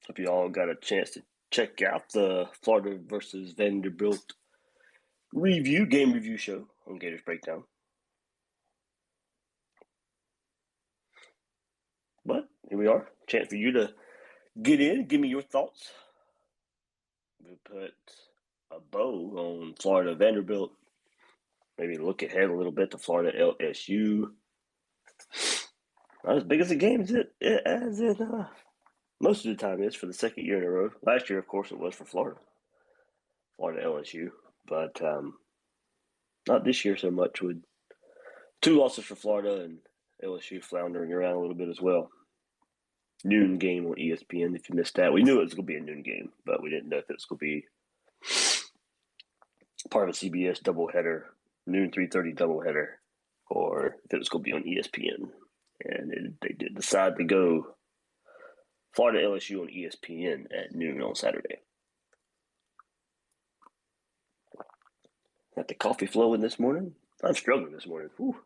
Hope you all got a chance to check out the Florida versus Vanderbilt game review show on Gators Breakdown. But here we are, chance for you to get in, give me your thoughts. We put a bow on Florida Vanderbilt. Maybe look ahead a little bit to Florida LSU. Not as big as a game as it most of the time is for the second year in a row. Last year, of course, it was for Florida LSU, but not this year so much. With two losses for Florida and LSU floundering around a little bit as well. Noon game on ESPN. If you missed that, we knew it was going to be a noon game, but we didn't know if it was going to be part of a CBS doubleheader, noon 3:30 doubleheader, or if it was going to be on ESPN. And they did decide to go Florida LSU on ESPN at noon on Saturday. Got the coffee flowing this morning. I'm struggling this morning. Whew.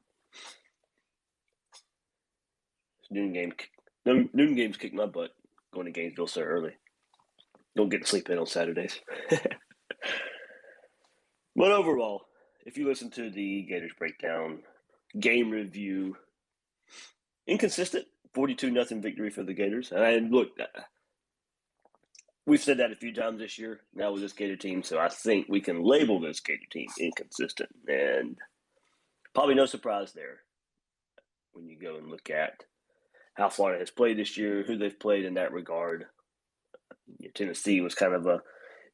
This noon games kick my butt going to Gainesville so early. Don't get to sleep in on Saturdays. But overall, if you listen to the Gators Breakdown game review, inconsistent 42-0 victory for the Gators. And look, we've said that a few times this year now with this Gator team, so I think we can label this Gator team inconsistent. And probably no surprise there when you go and look at how Florida has played this year, who they've played in that regard. Tennessee was kind of a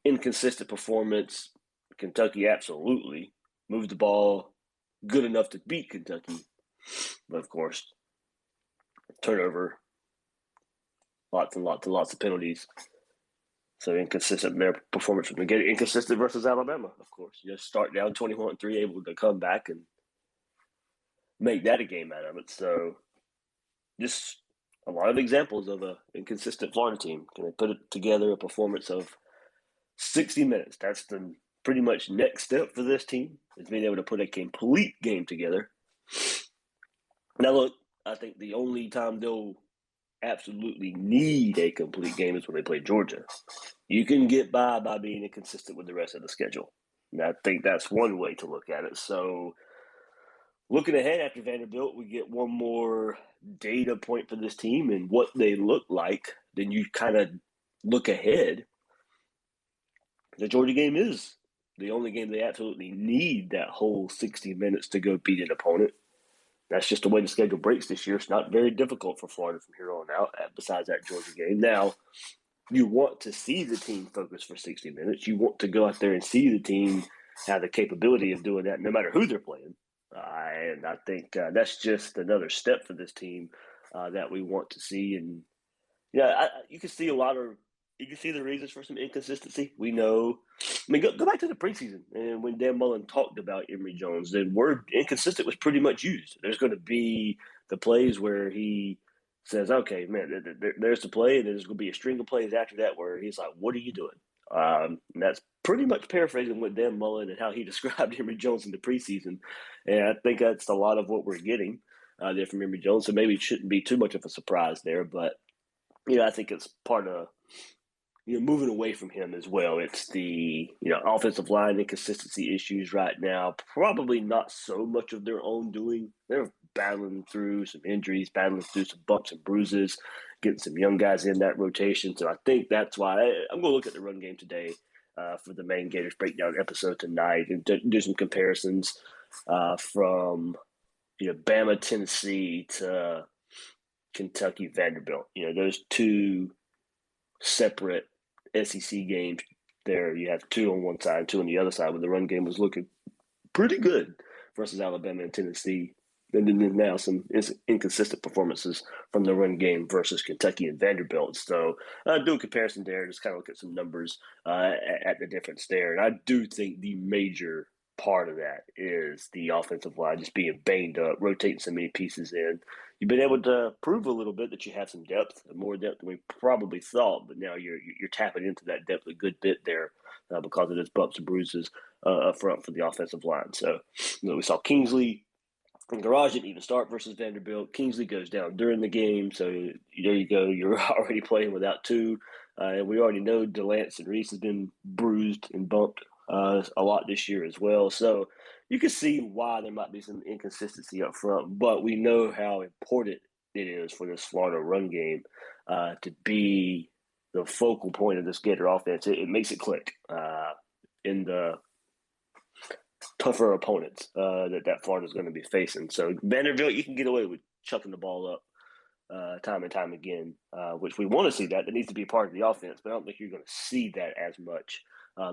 inconsistent performance. Kentucky absolutely moved the ball good enough to beat Kentucky. But of course, turnover, lots and lots of penalties. So inconsistent their performance from the Gator. Inconsistent versus Alabama, of course. You just start down 21-3, able to come back and make that a game out of it. So just a lot of examples of an inconsistent Florida team. Can they put it together a performance of 60 minutes? That's the pretty much next step for this team, is being able to put a complete game together. Now, look, I think the only time they'll absolutely need a complete game is when they play Georgia. You can get by being inconsistent with the rest of the schedule. And I think that's one way to look at it. So looking ahead after Vanderbilt, we get one more data point for this team and what they look like. Then you kind of look ahead. The Georgia game is the only game they absolutely need that whole 60 minutes to go beat an opponent. That's just the way the schedule breaks this year. It's not very difficult for Florida from here on out, besides that Georgia game. Now, you want to see the team focus for 60 minutes. You want to go out there and see the team have the capability of doing that no matter who they're playing. And I think that's just another step for this team that we want to see. And yeah, you can see the reasons for some inconsistency. We know. I mean, go back to the preseason and when Dan Mullen talked about Emory Jones, the word inconsistent was pretty much used. There's going to be the plays where he says, "Okay, man, there's the play," and there's going to be a string of plays after that where he's like, "What are you doing?" And that's pretty much paraphrasing what Dan Mullen and how he described Emory Jones in the preseason. And I think that's a lot of what we're getting there from Emory Jones. So maybe it shouldn't be too much of a surprise there, but I think it's part of moving away from him as well. It's the offensive line inconsistency issues right now. Probably not so much of their own doing. They're battling through some injuries, battling through some bumps and bruises, getting some young guys in that rotation. So I think that's why I'm going to look at the run game today for the main Gators Breakdown episode tonight and do some comparisons from Bama, Tennessee to Kentucky, Vanderbilt. Those two separate SEC games there. You have two on one side, two on the other side, where the run game was looking pretty good versus Alabama and Tennessee. And then now some inconsistent performances from the run game versus Kentucky and Vanderbilt. So do a comparison there, just kind of look at some numbers at the difference there. And I do think the major part of that is the offensive line just being banged up, rotating so many pieces in. You've been able to prove a little bit that you have some depth, more depth than we probably thought, but now you're tapping into that depth a good bit there because of those bumps and bruises up front for the offensive line. So we saw Kingsley Garage didn't even start versus Vanderbilt. Kingsley goes down during the game, so there you go. You're already playing without two, and we already know Delance and Reese has been bruised and bumped a lot this year as well. So you can see why there might be some inconsistency up front, but we know how important it is for this Florida run game to be the focal point of this Gator offense. It makes it click in the tougher opponents that Florida's going to be facing. So Vanderbilt, you can get away with chucking the ball up time and time again, which we want to see that. That needs to be a part of the offense, but I don't think you're going to see that as much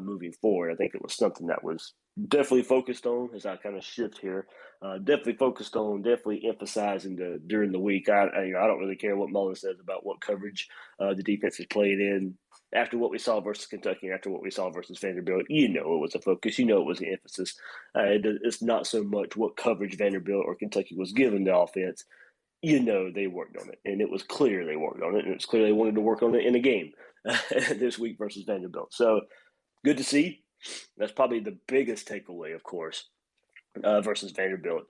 moving forward. I think it was something that was definitely focused on as I kind of shift here. Definitely focused on, definitely emphasizing during the week. I don't really care what Mullen says about what coverage the defense is played in. After what we saw versus Kentucky, after what we saw versus Vanderbilt, it was a focus. It was an emphasis. It's not so much what coverage Vanderbilt or Kentucky was giving the offense. They worked on it, and it was clear they worked on it, and it's clear they wanted to work on it in a game this week versus Vanderbilt. So good to see. That's probably the biggest takeaway, of course, versus Vanderbilt,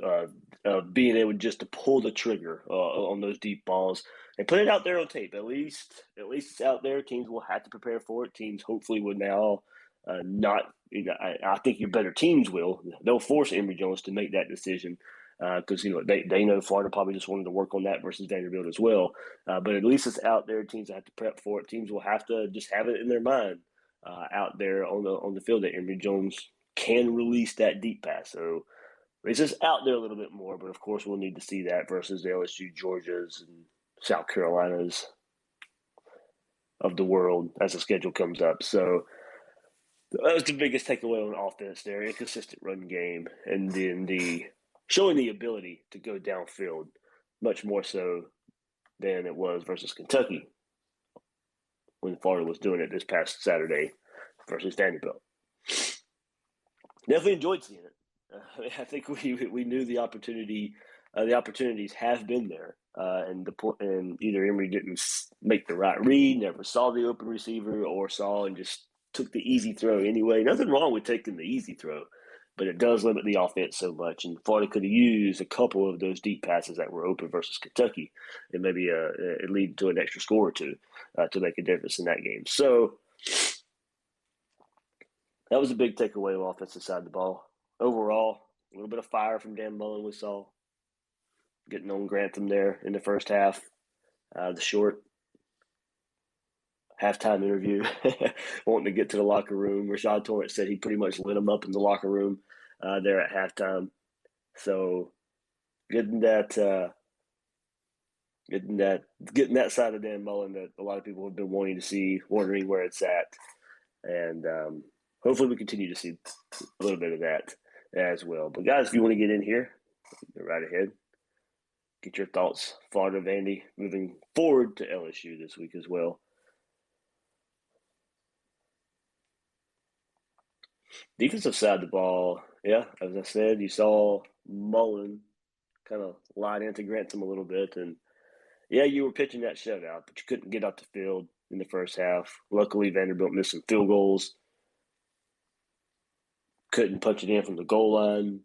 being able just to pull the trigger on those deep balls and put it out there on tape. At least it's out there. Teams will have to prepare for it. Teams hopefully would now not. I think your better teams will. They'll force Emory Jones to make that decision because they know Florida probably just wanted to work on that versus Vanderbilt as well. But at least it's out there. Teams have to prep for it. Teams will have to just have it in their mind out there on the field that Emory Jones can release that deep pass. So it's just out there a little bit more, but of course we'll need to see that versus the LSU, Georgias, and South Carolinas of the world as the schedule comes up. So that was the biggest takeaway on offense there: inconsistent run game, and then the showing the ability to go downfield much more so than it was versus Kentucky when Florida was doing it this past Saturday versus Vanderbilt. Definitely enjoyed seeing it. I think we knew the opportunity. The opportunities have been there, and either Emory didn't make the right read, never saw the open receiver, or saw and just took the easy throw anyway. Nothing wrong with taking the easy throw, but it does limit the offense so much. And Florida could have used a couple of those deep passes that were open versus Kentucky, and maybe it lead to an extra score or two to make a difference in that game. So that was a big takeaway on offensive side of the ball. Overall, a little bit of fire from Dan Mullen we saw. Getting on Grantham there in the first half. The short halftime interview, wanting to get to the locker room. Rashad Torrance said he pretty much lit him up in the locker room there at halftime. So getting that side of Dan Mullen that a lot of people have been wanting to see, wondering where it's at. And hopefully we continue to see a little bit of that as well. But guys, if you want to get in here, go right ahead. Get your thoughts, Florida, Vandy, moving forward to LSU this week as well. Defensive side of the ball, yeah, as I said, you saw Mullen kind of light into Grantham a little bit. And, yeah, you were pitching that shutout, but you couldn't get off the field in the first half. Luckily, Vanderbilt missed some field goals. Couldn't punch it in from the goal line.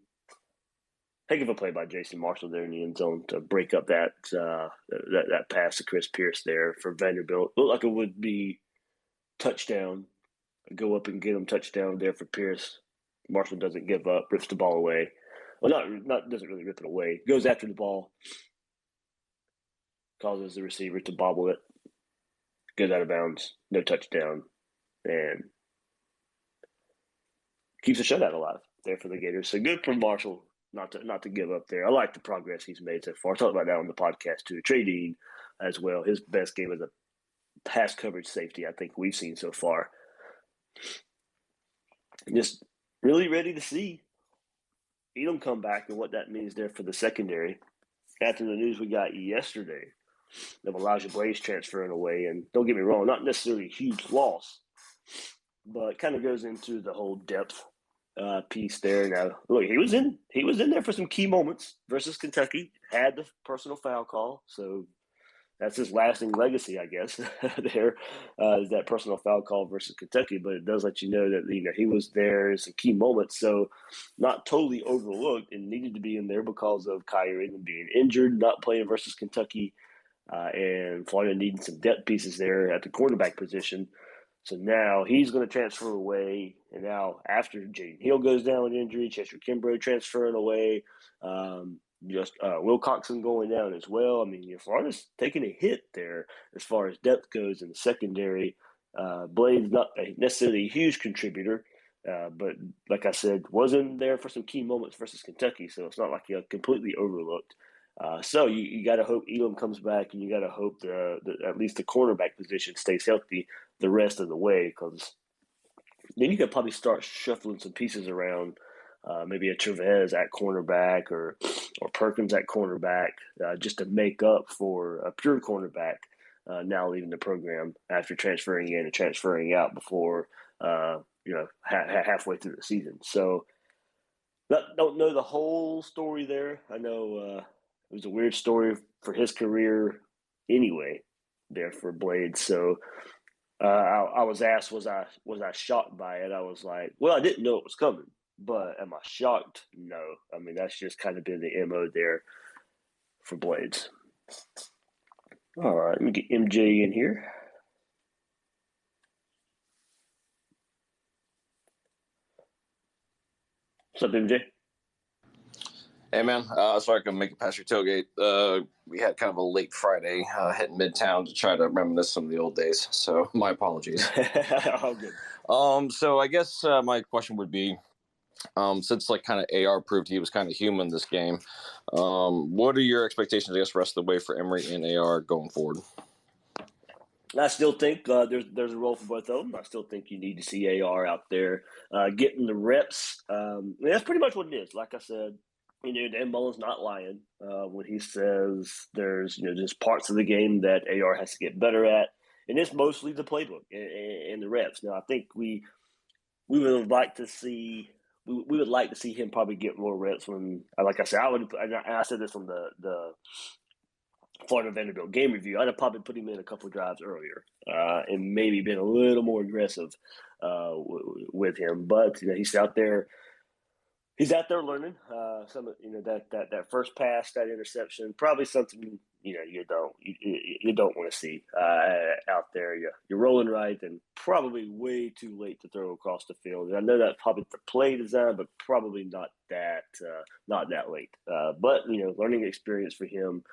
Heck of a play by Jason Marshall there in the end zone to break up that pass to Chris Pierce there for Vanderbilt. Looked like it would be touchdown. Go up and get him touchdown there for Pierce. Marshall doesn't give up, rips the ball away. Well, not doesn't really rip it away. Goes after the ball, causes the receiver to bobble it, goes out of bounds, no touchdown, and keeps the shutout alive there for the Gators. So good for Marshall not to give up there. I like the progress he's made so far. I talked about that on the podcast too. Trey Dean as well. His best game as a pass coverage safety I think we've seen so far. Just really ready to see Edom come back and what that means there for the secondary. After the news we got yesterday of Elijah Blaze transferring away, and don't get me wrong, not necessarily a huge loss, but kind of goes into the whole depth piece there. Now, look, he was in there for some key moments versus Kentucky. Had the personal foul call, so that's his lasting legacy, I guess. There is that personal foul call versus Kentucky, but it does let you know that he was there in some key moments, so not totally overlooked and needed to be in there because of Kyrie being injured, not playing versus Kentucky, and Florida needing some depth pieces there at the quarterback position. So now he's going to transfer away, and now after Jaden Hill goes down with injury, Chester Kimbrough transferring away. Will Coxon going down as well. I mean, Florida's taking a hit there as far as depth goes in the secondary. Blade's not necessarily a huge contributor, but like I said, wasn't there for some key moments versus Kentucky, so it's not like you're completely overlooked. So you got to hope Elam comes back, and you got to hope at least the cornerback position stays healthy the rest of the way, because then you could probably start shuffling some pieces around. Maybe a Trevez at cornerback or Perkins at cornerback, just to make up for a pure cornerback now leaving the program after transferring in and transferring out before halfway through the season. So don't know the whole story there. I know it was a weird story for his career anyway there for Blade. So I was asked, was I shocked by it? I was like, well, I didn't know it was coming. But am I shocked? No. I mean, that's just kind of been the MO there for Blades. All right, let me get MJ in here. What's up, MJ? Hey, man. Sorry I couldn't make it past your tailgate. We had kind of a late Friday hitting Midtown to try to reminisce some of the old days. So my apologies. All good. So I guess my question would be, since like kind of AR proved he was kind of human this game, what are your expectations, I guess, rest of the way for Emory and AR going forward? I still think there's a role for both of them. I still think you need to see AR out there getting the reps. That's pretty much what it is. Like I said, Dan Mullen's not lying when he says there's just parts of the game that AR has to get better at, and it's mostly the playbook and the reps. Now, I think we would like to see. We would like to see him probably get more reps when, like I said, I said this on the Florida Vanderbilt game review. I'd have probably put him in a couple of drives earlier and maybe been a little more aggressive with him. But he's out there. He's out there learning. That first pass, that interception, probably something you don't want to see out there. You're rolling right, and probably way too late to throw across the field. And I know that's probably the play design, but probably not that late. But learning experience for him.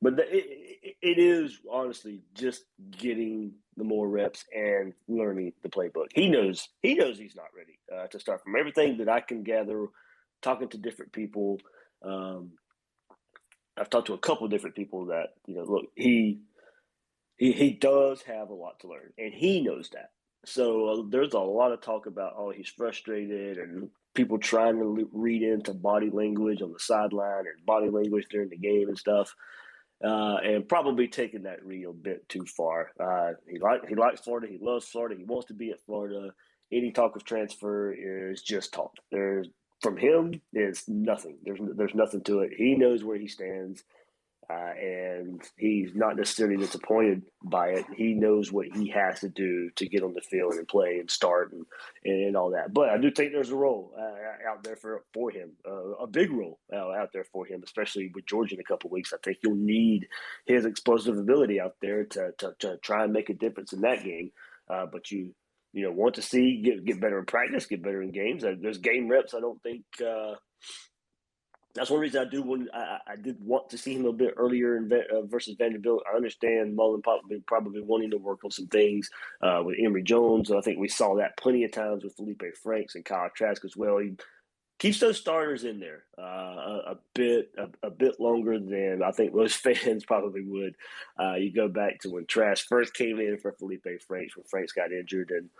But it is honestly just getting the more reps and learning the playbook. He knows he's not ready to start. From everything that I can gather, talking to different people, I've talked to a couple of different people that look, he does have a lot to learn, and he knows that. So there's a lot of talk about he's frustrated, and people trying to read into body language on the sideline and body language during the game and stuff. And probably taking that read a bit too far. He likes Florida. He loves Florida. He wants to be at Florida. Any talk of transfer is just talk. From him is nothing. There's nothing to it. He knows where he stands, and he's not necessarily disappointed by it. He knows what he has to do to get on the field and play and start and all that. But I do think there's a role out there for him, a big role out there for him, especially with Georgia in a couple of weeks. I think you'll need his explosive ability out there to try and make a difference in that game. But you want to see get better in practice, get better in games. There's game reps. I don't think. That's one reason I did want to see him a bit earlier in versus Vanderbilt. I understand Mullen probably wanting to work on some things with Emory Jones. I think we saw that plenty of times with Felipe Franks and Kyle Trask as well. He keeps those starters in there a bit longer than I think most fans probably would. You go back to when Trask first came in for Felipe Franks when Franks got injured, and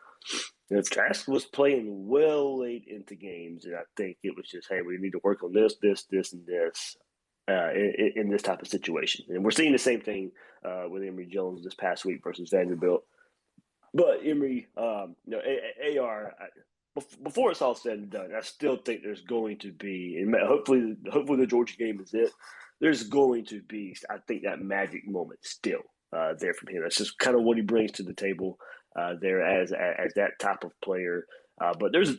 Trask was playing well late into games, and I think it was just, hey, we need to work on this, and this in this type of situation. And we're seeing the same thing with Emory Jones this past week versus Vanderbilt. But Emory, AR, before it's all said and done, I still think there's going to be, and hopefully the Georgia game is it. There's going to be, I think, that magic moment still there from him. That's just kind of what he brings to the table there as that type of player. But there's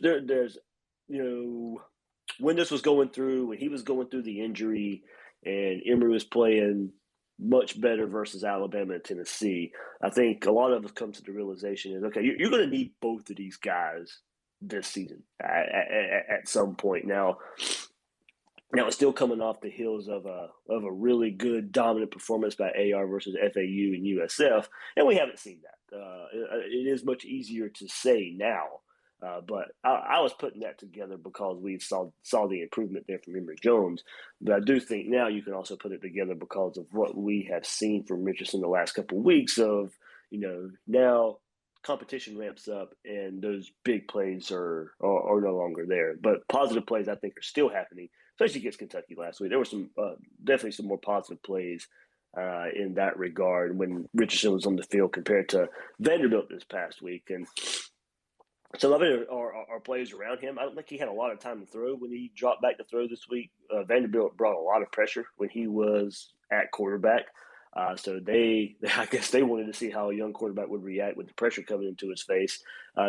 when this was going through, when he was going through the injury, and Emory was playing much better versus Alabama and Tennessee, I think a lot of us come to the realization is, okay, you're going to need both of these guys this season at some point. Now it's still coming off the heels of a really good dominant performance by AR versus FAU and USF, and we haven't seen that. It is much easier to say now, but I was putting that together because we saw the improvement there from Emory Jones. But I do think now you can also put it together because of what we have seen from Richardson the last couple of weeks of, now competition ramps up and those big plays are no longer there. But positive plays, I think, are still happening, especially against Kentucky last week. There were some definitely some more positive plays in that regard when Richardson was on the field compared to Vanderbilt this past week. And some of it are plays around him. I don't think he had a lot of time to throw when he dropped back to throw this week. Vanderbilt brought a lot of pressure when he was at quarterback. So I guess they wanted to see how a young quarterback would react with the pressure coming into his face.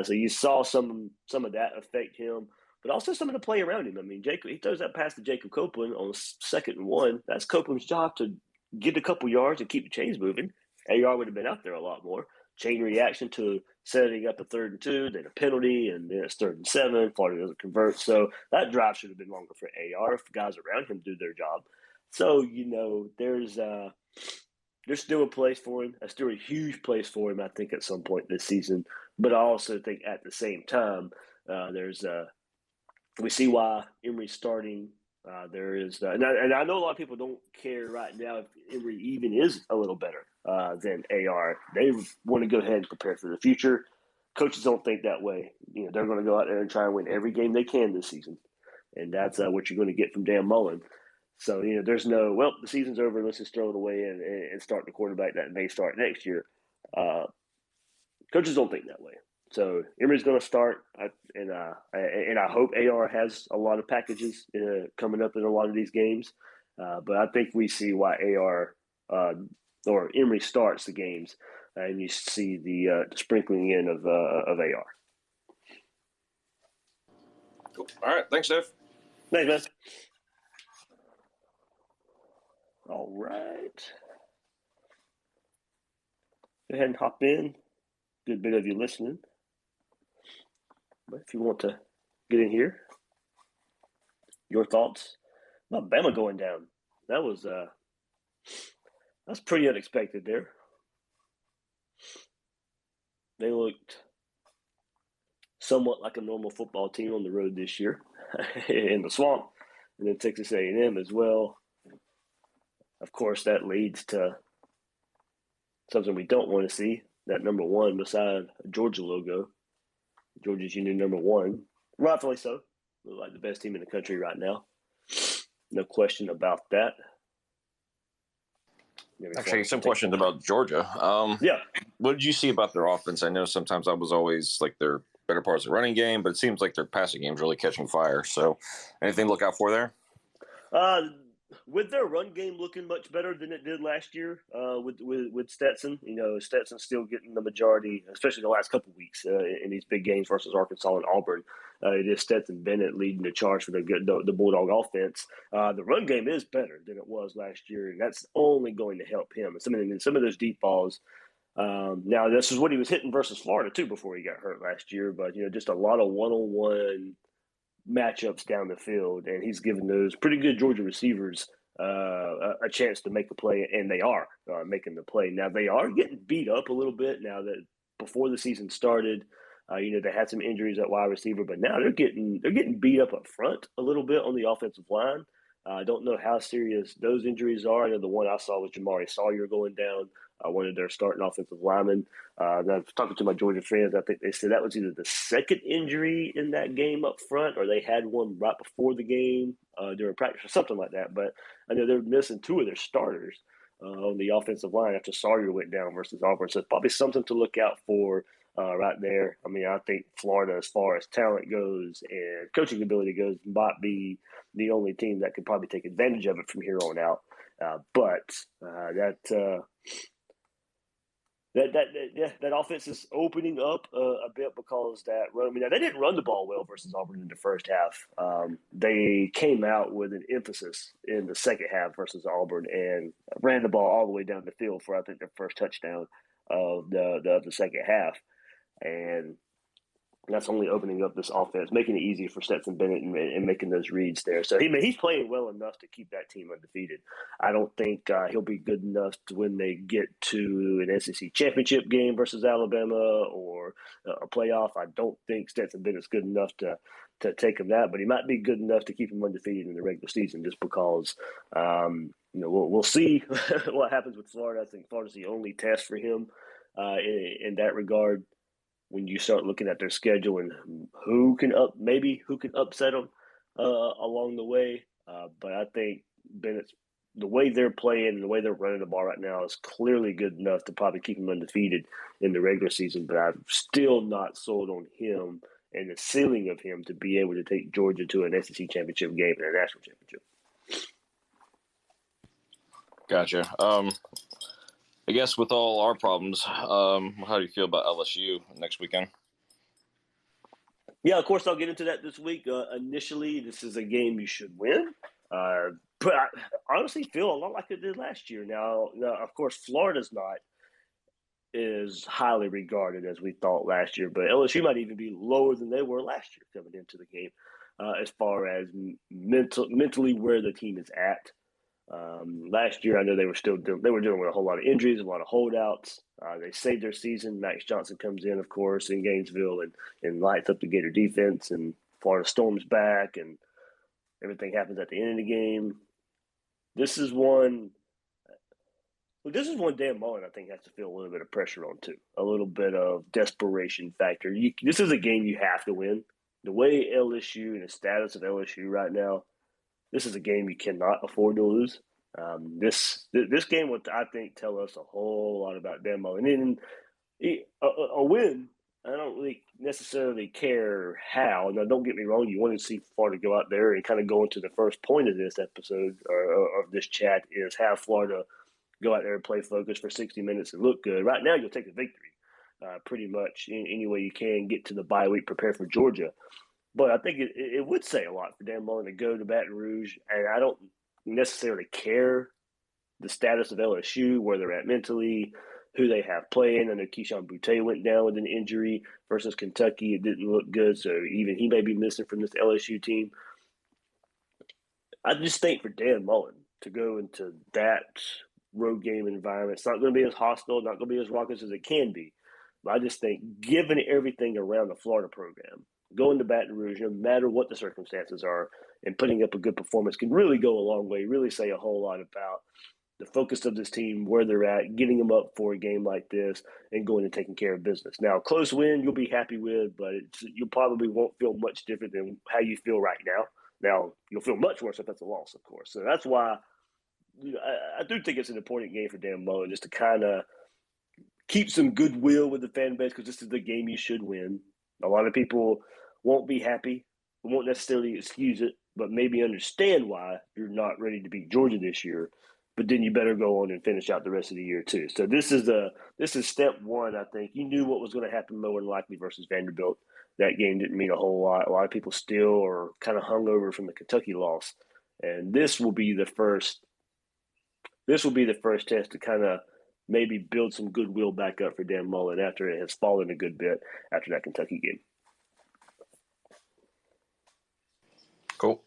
So you saw some of that affect him, but also some of the play around him. I mean, he throws that pass to Jacob Copeland on 2nd and 1. That's Copeland's job to get a couple yards and keep the chains moving. AR would have been out there a lot more. Chain reaction to setting up a 3rd and 2, then a penalty, and then it's 3rd and 7. Florida doesn't convert. So that drive should have been longer for AR if the guys around him do their job. So, there's still a place for him. There's still a huge place for him, I think, at some point this season. But I also think at the same time, we see why Emory's starting. There is, and I know a lot of people don't care right now if Emory even is a little better than AR. They want to go ahead and prepare for the future. Coaches don't think that way. They're going to go out there and try and win every game they can this season, and that's what you're going to get from Dan Mullen. So, there's the season's over. Let's just throw it away and start the quarterback that may start next year. Coaches don't think that way. So Emory's going to start, and I hope AR has a lot of packages coming up in a lot of these games. But I think we see why AR or Emory starts the games, and you see the sprinkling in of AR. Cool. All right. Thanks, Dave. Thanks, man. All right. Go ahead and hop in. Good bit of you listening. But if you want to get in here, your thoughts about Bama going down. That's pretty unexpected there. They looked somewhat like a normal football team on the road this year in the swamp, and then Texas A&M as well. Of course, that leads to something we don't want to see, that number 1 beside a Georgia logo. Georgia's Union number 1. Rightfully so. Look like the best team in the country right now. No question about that. Actually, some questions about Georgia. Yeah. What did you see about their offense? I know sometimes I was always like their better parts of the running game, but it seems like their passing game is really catching fire. So anything to look out for there? With their run game looking much better than it did last year with Stetson. Stetson's still getting the majority, especially the last couple of weeks in these big games versus Arkansas and Auburn. It is Stetson Bennett leading the charge for the Bulldog offense. The run game is better than it was last year, and that's only going to help him. Some of those deep balls. Now, this is what he was hitting versus Florida, too, before he got hurt last year. But, just a lot of one-on-one matchups down the field, and he's given those pretty good Georgia receivers a chance to make a play, and they are making the play. Now, they are getting beat up a little bit now that before the season started. They had some injuries at wide receiver, but now they're getting beat up front a little bit on the offensive line. I don't know how serious those injuries are. I know the one I saw was Jamari Sawyer going down, one of their starting offensive linemen. I was talking to my Georgia friends. I think they said that was either the second injury in that game up front, or they had one right before the game during practice or something like that. But I know they're missing 2 of their starters on the offensive line after Sawyer went down versus Auburn. So it's probably something to look out for right there. I mean, I think Florida, as far as talent goes and coaching ability goes, might be the only team that could probably take advantage of it from here on out. That offense is opening up a bit because that run. I mean, they didn't run the ball well versus Auburn in the first half. They came out with an emphasis in the second half versus Auburn and ran the ball all the way down the field for, I think, their first touchdown of the second half. And that's only opening up this offense, making it easier for Stetson Bennett and making those reads there. So he's playing well enough to keep that team undefeated. I don't think he'll be good enough to when they get to an SEC championship game versus Alabama or a playoff. I don't think Stetson Bennett's good enough to take him that, but he might be good enough to keep him undefeated in the regular season just because we'll see what happens with Florida. I think Florida's the only test for him in that regard. When you start looking at their schedule and who can upset them along the way. But I think Bennett's the way they're playing and the way they're running the ball right now is clearly good enough to probably keep them undefeated in the regular season. But I'm still not sold on him and the ceiling of him to be able to take Georgia to an SEC championship game and a national championship. Gotcha. I guess with all our problems, how do you feel about LSU next weekend? Yeah, of course, I'll get into that this week. Initially, this is a game you should win. But I honestly feel a lot like it did last year. Now, of course, Florida's not as highly regarded as we thought last year, but LSU might even be lower than they were last year coming into the game as far as mentally where the team is at. Last year, I know they were dealing with a whole lot of injuries, a lot of holdouts. They saved their season. Max Johnson comes in, of course, in Gainesville and lights up the Gator defense, and Florida storms back, and everything happens at the end of the game. This is one Dan Mullen, I think, has to feel a little bit of pressure on, too. A little bit of desperation factor. This is a game you have to win. The way LSU and the status of LSU right now, this is a game you cannot afford to lose. This game would, I think, tell us a whole lot about Dan Mullen. And a win, I don't really necessarily care how. Now, don't get me wrong. You want to see Florida go out there and kind of go into the first point of this episode or of this chat is have Florida go out there and play focus for 60 minutes and look good. Right now, you'll take a victory pretty much in any way you can, get to the bye week, prepare for Georgia. But I think it would say a lot for Dan Mullen to go to Baton Rouge, and I don't necessarily care the status of LSU, where they're at mentally, who they have playing. I know Keyshawn Boutte went down with an injury versus Kentucky. It didn't look good, so even he may be missing from this LSU team. I just think for Dan Mullen to go into that road game environment, it's not going to be as hostile, not going to be as raucous as it can be. But I just think given everything around the Florida program, going to Baton Rouge, no matter what the circumstances are, and putting up a good performance can really go a long way, really say a whole lot about the focus of this team, where they're at, getting them up for a game like this, and going and taking care of business. Now, close win you'll be happy with, but you probably won't feel much different than how you feel right now. Now, you'll feel much worse if that's a loss, of course. So that's why I do think it's an important game for Dan Mullen, just to kind of keep some goodwill with the fan base, because this is the game you should win. A lot of people won't be happy, won't necessarily excuse it, but maybe understand why you're not ready to beat Georgia this year. But then you better go on and finish out the rest of the year too. So this is step one. I think you knew what was going to happen more than likely versus Vanderbilt. That game didn't mean a whole lot. A lot of people still are kind of hungover from the Kentucky loss, and this will be the first test to kind of maybe build some goodwill back up for Dan Mullen after it has fallen a good bit after that Kentucky game. Cool.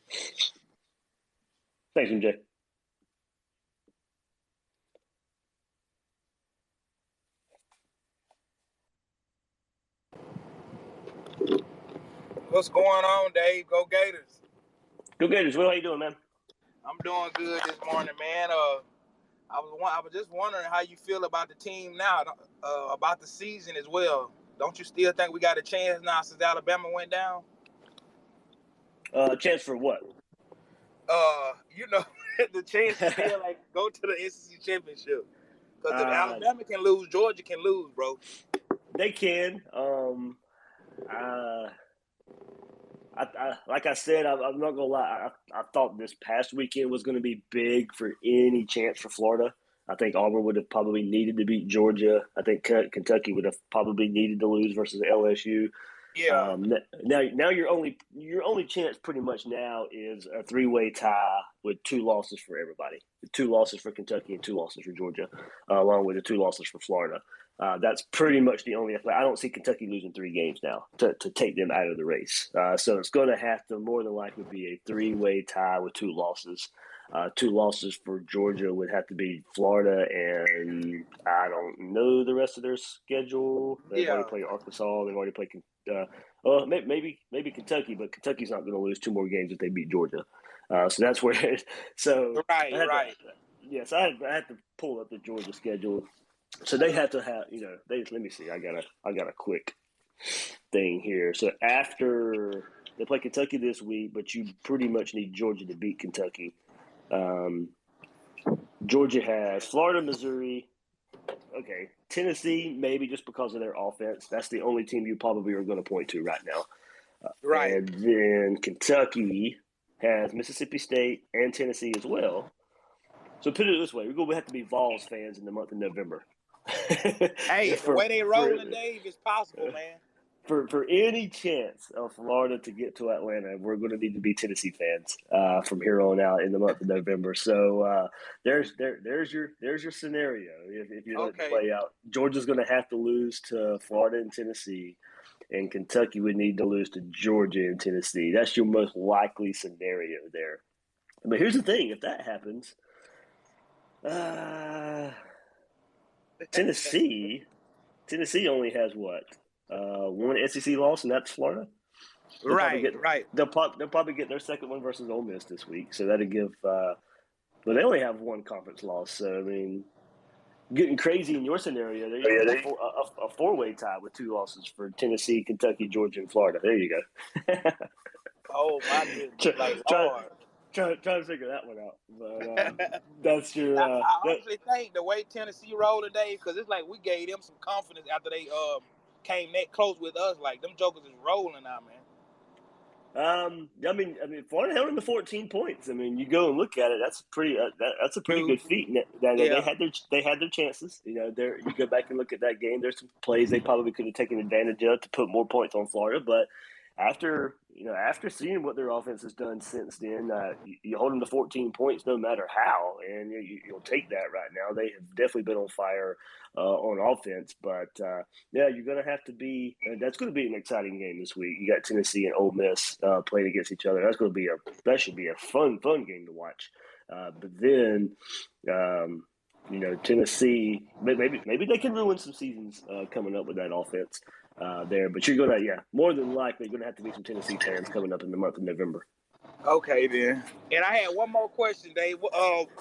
Thanks, MJ. What's going on, Dave? Go Gators. Go Gators. Will, how you doing, man? I'm doing good this morning, man. I was just wondering how you feel about the team now, about the season as well. Don't you still think we got a chance now since Alabama went down? Chance for what? The chance to still go to the SEC championship. Because if Alabama can lose, Georgia can lose, bro. They can. Like I said, I'm not gonna lie. I thought this past weekend was going to be big for any chance for Florida. I think Auburn would have probably needed to beat Georgia. I think Kentucky would have probably needed to lose versus LSU. Yeah. Now your only chance pretty much now is a 3-way tie with 2 losses for everybody. 2 losses for Kentucky and 2 losses for Georgia, along with the 2 losses for Florida. That's pretty much the only. I don't see Kentucky losing 3 games now to take them out of the race. So it's going to have to more than likely be a 3-way tie with 2 losses. 2 losses for Georgia would have to be Florida, and I don't know the rest of their schedule. They've already played Arkansas. They've already played maybe Kentucky, but Kentucky's not going to lose 2 more games if they beat Georgia. So that's where. Right. Yes, I had to pull up the Georgia schedule. So they have to have, let me see. I got a quick thing here. So after they play Kentucky this week, but you pretty much need Georgia to beat Kentucky. Georgia has Florida, Missouri. Okay, Tennessee, maybe just because of their offense. That's the only team you probably are going to point to right now. Right. And then Kentucky has Mississippi State and Tennessee as well. So put it this way, we're going to have to be Vols fans in the month of November. Hey, the way they rolling, Dave, is possible, man. For any chance of Florida to get to Atlanta, we're going to need to be Tennessee fans from here on out in the month of November. So there's your scenario. If you let it play out, Georgia's going to have to lose to Florida and Tennessee, and Kentucky would need to lose to Georgia and Tennessee. That's your most likely scenario there. But here's the thing: if that happens, Tennessee only has what? 1 SEC loss, and that's Florida. They'll probably get their second one versus Ole Miss this week, so that'll give. But they only have 1 conference loss, so I mean, getting crazy in your scenario, there's a 4-way tie with 2 losses for Tennessee, Kentucky, Georgia, and Florida. There you go. Oh my goodness! Trying to figure that one out, but that's your. I honestly think the way Tennessee rolled today, because it's like we gave them some confidence after they came that close with us. Like them jokers is rolling now, man. I mean, Florida held them to 14 points. I mean, you go and look at it. That's a pretty good feat. They had their chances. You go back and look at that game. There's some plays they probably could have taken advantage of to put more points on Florida, but after seeing what their offense has done since then, you hold them to 14 points no matter how, and you'll take that right now. They have definitely been on fire on offense, but you're going to have to be. That's going to be an exciting game this week. You got Tennessee and Ole Miss playing against each other. That should be a fun game to watch. But then, Tennessee maybe they can ruin some seasons coming up with that offense. There, but you're gonna, more than likely, gonna have to be some Tennessee fans coming up in the month of November. Okay, then. And I had one more question, Dave.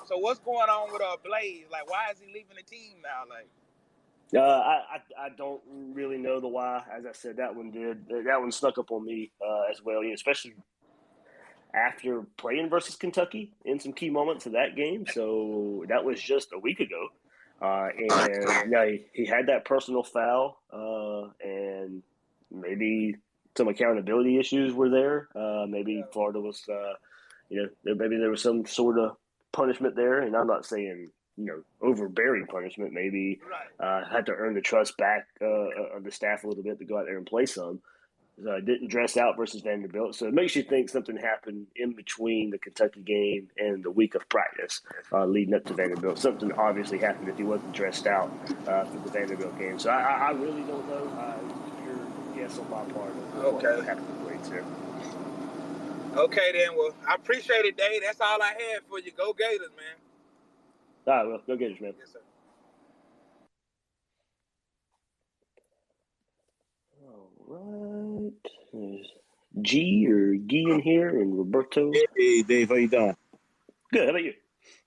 So what's going on with Blaze? Like, why is he leaving the team now? Like, I don't really know the why. As I said, that one snuck up on me as well, especially after playing versus Kentucky in some key moments of that game. So that was just a week ago. And he had that personal foul, and maybe some accountability issues were there. Maybe Florida was, maybe there was some sort of punishment there. And I'm not saying, overbearing punishment. Maybe had to earn the trust back of the staff a little bit to go out there and play some. Didn't dress out versus Vanderbilt. So it makes you think something happened in between the Kentucky game and the week of practice leading up to Vanderbilt. Something obviously happened if he wasn't dressed out for the Vanderbilt game. So I really don't know. Your guess on my part of what happened with Blades there. Okay, then. Well, I appreciate it, Dave. That's all I had for you. Go Gators, man. All right, well, go Gators, man. Yes, sir. Right. There's G in here and Roberto. Hey, Dave, how you doing? Good. How about you?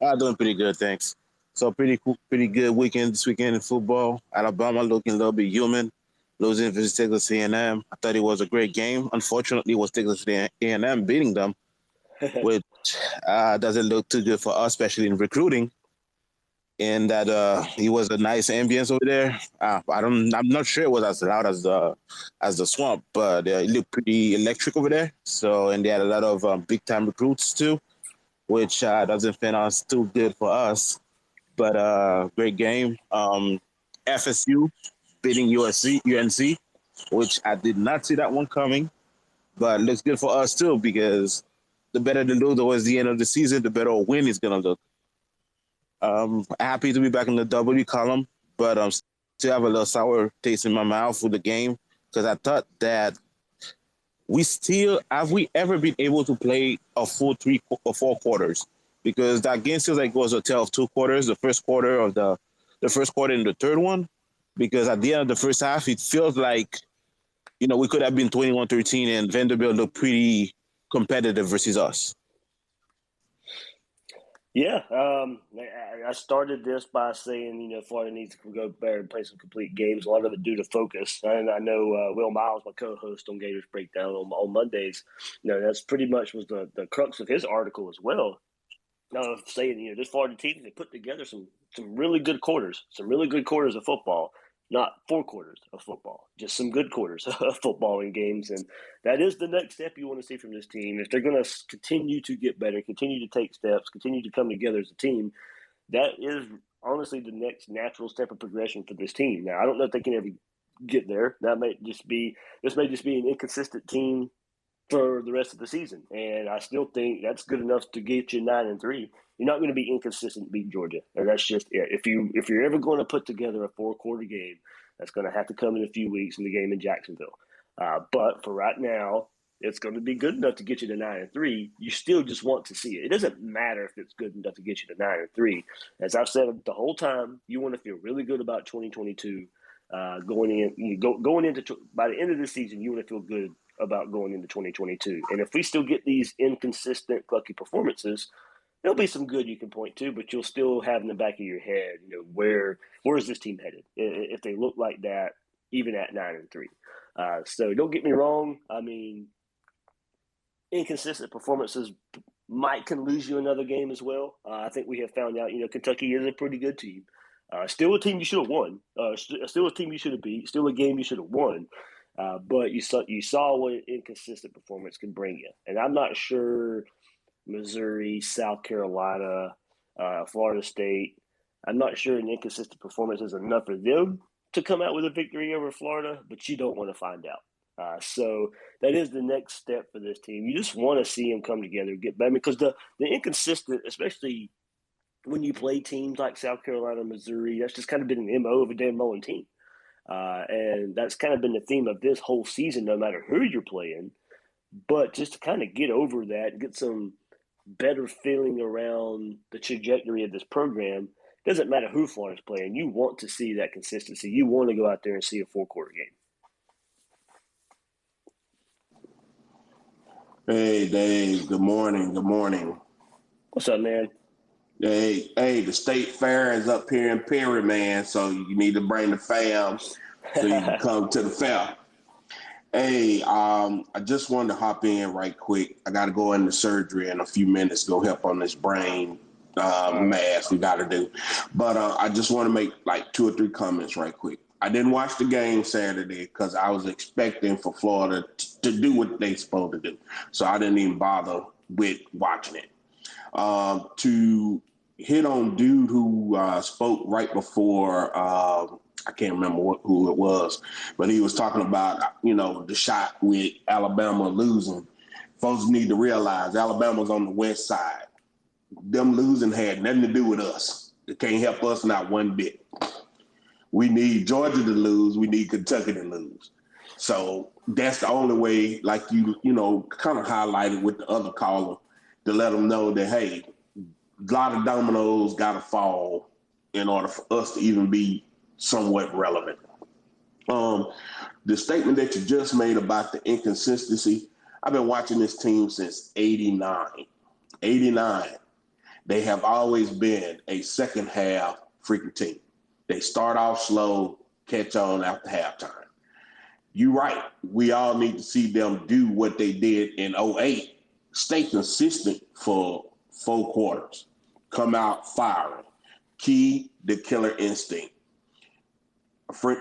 I'm doing pretty good, thanks. So pretty good weekend this weekend in football. Alabama looking a little bit human, losing versus Texas A&M. I thought it was a great game. Unfortunately, it was Texas A&M beating them, which doesn't look too good for us, especially in recruiting. and that it was a nice ambience over there. I'm not sure it was as loud as the swamp, but it looked pretty electric over there. So, and they had a lot of big time recruits too, which doesn't feel us too good for us. But great game. FSU beating UNC, which I did not see that one coming, but looks good for us too because the better the lose towards the end of the season, the better a win is gonna look. Happy to be back in the W column, but still have a little sour taste in my mouth with the game because I thought that we ever been able to play a full 3 or 4 quarters? Because that game feels like it was a tale of 2 quarters. The first quarter and the third one, because at the end of the first half, it feels like we could have been 21-13 and Vanderbilt looked pretty competitive versus us. Yeah, I started this by saying, Florida needs to go better and play some complete games. A lot of it due to focus. And I know Will Miles, my co-host on Gators Breakdown on Mondays, that's pretty much was the crux of his article as well. Saying, this Florida team, they put together some really good quarters, of football. Not 4 quarters of football, just some good quarters of football in games. And that is the next step you want to see from this team. If they're going to continue to get better, continue to take steps, continue to come together as a team, that is honestly the next natural step of progression for this team. Now, I don't know if they can ever get there. This may just be an inconsistent team for the rest of the season. And I still think that's good enough to get you 9-3. You're not going to be inconsistent to beat Georgia. And that's just it. If you're ever going to put together a 4-quarter game, that's going to have to come in a few weeks in the game in Jacksonville. But for right now, it's going to be good enough to get you to 9-3. You still just want to see it. It doesn't matter if it's good enough to get you to 9-3. As I've said the whole time, you want to feel really good about 2022 going into by the end of the season. You want to feel good about going into 2022. And if we still get these inconsistent, clucky performances, there'll be some good you can point to, but you'll still have in the back of your head, where is this team headed if they look like that, even at 9-3. So don't get me wrong. I mean, inconsistent performances can lose you another game as well. I think we have found out, Kentucky is a pretty good team. Still a team you should have won. Still a team you should have beat. Still a game you should have won. But you saw what an inconsistent performance can bring you. And I'm not sure Missouri, South Carolina, Florida State, I'm not sure an inconsistent performance is enough for them to come out with a victory over Florida, but you don't want to find out. So that is the next step for this team. You just want to see them come together, get better, because the inconsistent, especially when you play teams like South Carolina, Missouri, that's just kind of been an MO of a Dan Mullen team. And that's kind of been the theme of this whole season, no matter who you're playing. But just to kind of get over that and get some better feeling around the trajectory of this program, doesn't matter who Florida's playing. You want to see that consistency. You want to go out there and see a 4-quarter game. Hey, Dave. Good morning. What's up, man? Hey, the state fair is up here in Perry, man. So you need to bring the fam so you can come to the fair. Hey, I just wanted to hop in right quick. I got to go into surgery in a few minutes, go help on this brain mass we got to do. But I just want to make like 2 or 3 comments right quick. I didn't watch the game Saturday because I was expecting for Florida to do what they supposed to do. So I didn't even bother with watching it. To hit on dude who spoke right before, I can't remember who it was, but he was talking about, the shot with Alabama losing. Folks need to realize Alabama's on the west side. Them losing had nothing to do with us. It can't help us not one bit. We need Georgia to lose. We need Kentucky to lose. So that's the only way, like you kind of highlighted with the other caller, to let them know that, hey, a lot of dominoes got to fall in order for us to even be somewhat relevant. The statement that you just made about the inconsistency, I've been watching this team since 89. They have always been a second half freaking team. They start off slow, catch on after halftime. You're right. We all need to see them do what they did in 2008. Stay consistent for 4 quarters. Come out firing. Key, the killer instinct.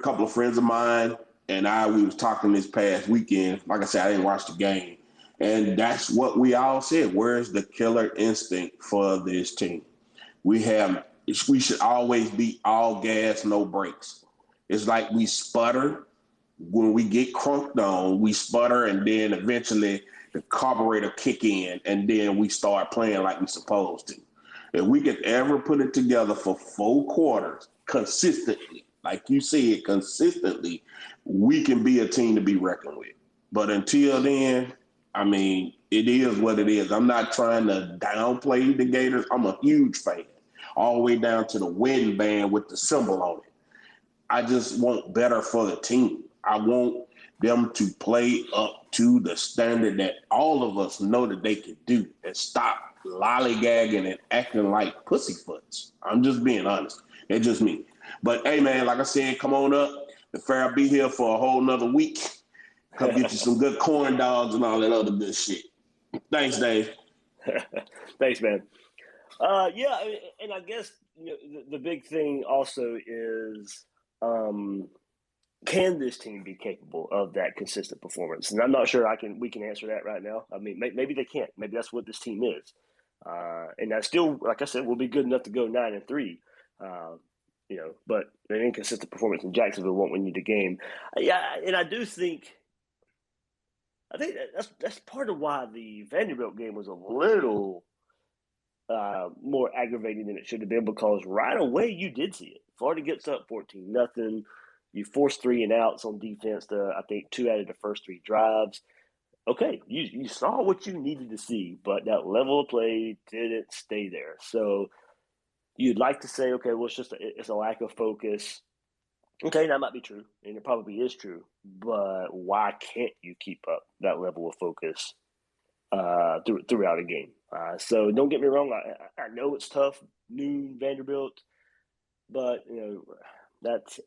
Couple of friends of mine and we was talking this past weekend. Like I said, I didn't watch the game. And that's what we all said. Where's the killer instinct for this team? We should always be all gas, no brakes. It's like we sputter. When we get crunked on, we sputter, and then eventually the carburetor kick in, and then we start playing like we're supposed to. If we could ever put it together for 4 quarters consistently, like you said, consistently, we can be a team to be reckoned with. But until then, I mean, it is what it is. I'm not trying to downplay the Gators. I'm a huge fan, all the way down to the wedding band with the symbol on it. I just want better for the team. I want them to play up to the standard that all of us know that they can do, and stop lollygagging and acting like pussyfoots. I'm just being honest. It's just me. But hey, man, like I said, come on up. The fair will be here for a whole nother week. Come get you some good corn dogs and all that other good shit. Thanks, Dave. Thanks, man. Yeah, and I guess the big thing also is, can this team be capable of that consistent performance? And I'm not sure we can answer that right now. I mean, maybe they can't. Maybe that's what this team is. And that still, like I said, will be good enough to go 9-3. But an inconsistent performance in Jacksonville won't win you the game. Yeah, and I think that's part of why the Vanderbilt game was a little more aggravating than it should have been, because right away you did see it. Florida gets up 14-0. You force 3 and outs on defense to, I think, 2 out of the first 3 drives. Okay, you saw what you needed to see, but that level of play didn't stay there. So you'd like to say, okay, well, it's a lack of focus. Okay, that might be true, and it probably is true, but why can't you keep up that level of focus throughout a game? So don't get me wrong, I know it's tough, noon Vanderbilt, but that's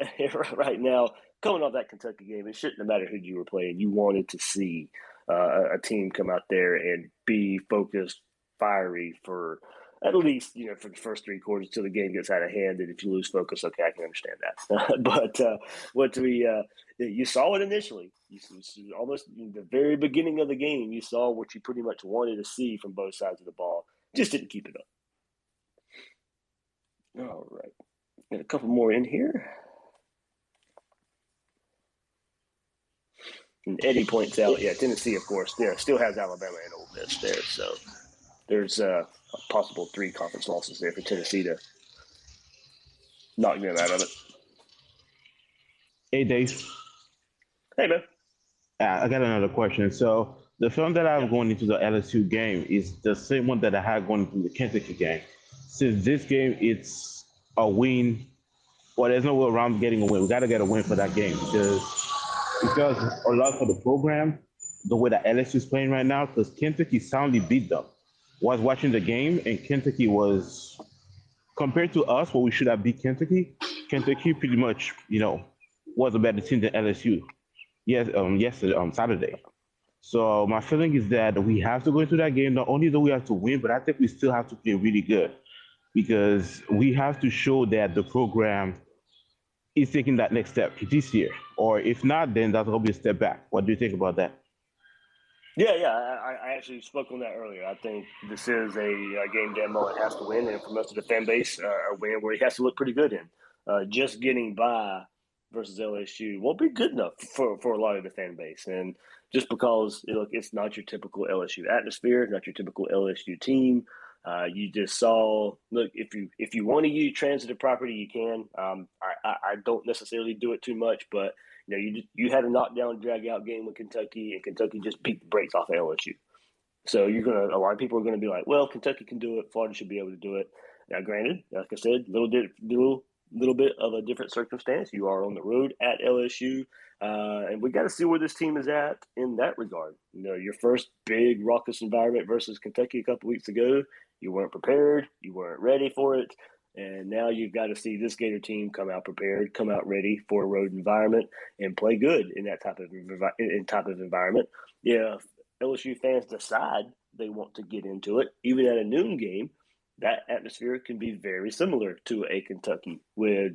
right now, coming off that Kentucky game, it shouldn't have mattered who you were playing. You wanted to see a team come out there and be focused, fiery for at least, for the first 3 quarters till the game gets out of hand. And if you lose focus, okay, I can understand that. But you saw it initially. You almost in the very beginning of the game, you saw what you pretty much wanted to see from both sides of the ball. Just didn't keep it up. All right. Got a couple more in here. And Eddie points out, Tennessee, of course, still has Alabama and Ole Miss there. So there's a possible 3 conference losses there for Tennessee to knock them out of it. Hey, Dave. Hey, man. I got another question. So the film that I have going into the LSU game is the same one that I had going into the Kentucky game. Since this game, it's a win. Well, there's no way around getting a win. We got to get a win for that game because a lot for the program, the way that LSU is playing right now, because Kentucky soundly beat them. Was watching the game, and Kentucky was, compared to us, what we should have beat Kentucky pretty much, was a better team than LSU. Yes, yesterday, Saturday. So my feeling is that we have to go into that game. Not only do we have to win, but I think we still have to play really good, because we have to show that the program is taking that next step this year. Or if not, then that's going to be a step back. What do you think about that? Yeah, I actually spoke on that earlier. I think this is a game Dan Mullen has to win, and for most of the fan base, a win where he has to look pretty good in. Just getting by versus LSU won't be good enough for a lot of the fan base. And just because, it's not your typical LSU atmosphere, not your typical LSU team. You just saw, if you want to use transitive property, you can. I don't necessarily do it too much, but you had a knockdown, drag out game with Kentucky, and Kentucky just beat the brakes off of LSU. So a lot of people are gonna be like, well, Kentucky can do it, Florida should be able to do it. Now, granted, like I said, little bit of a different circumstance. You are on the road at LSU, and we got to see where this team is at in that regard. Your first big raucous environment versus Kentucky a couple weeks ago, you weren't prepared, you weren't ready for it. And now you've got to see this Gator team come out prepared, come out ready for a road environment, and play good in that type of environment. If LSU fans decide they want to get into it, even at a noon game, that atmosphere can be very similar to a Kentucky with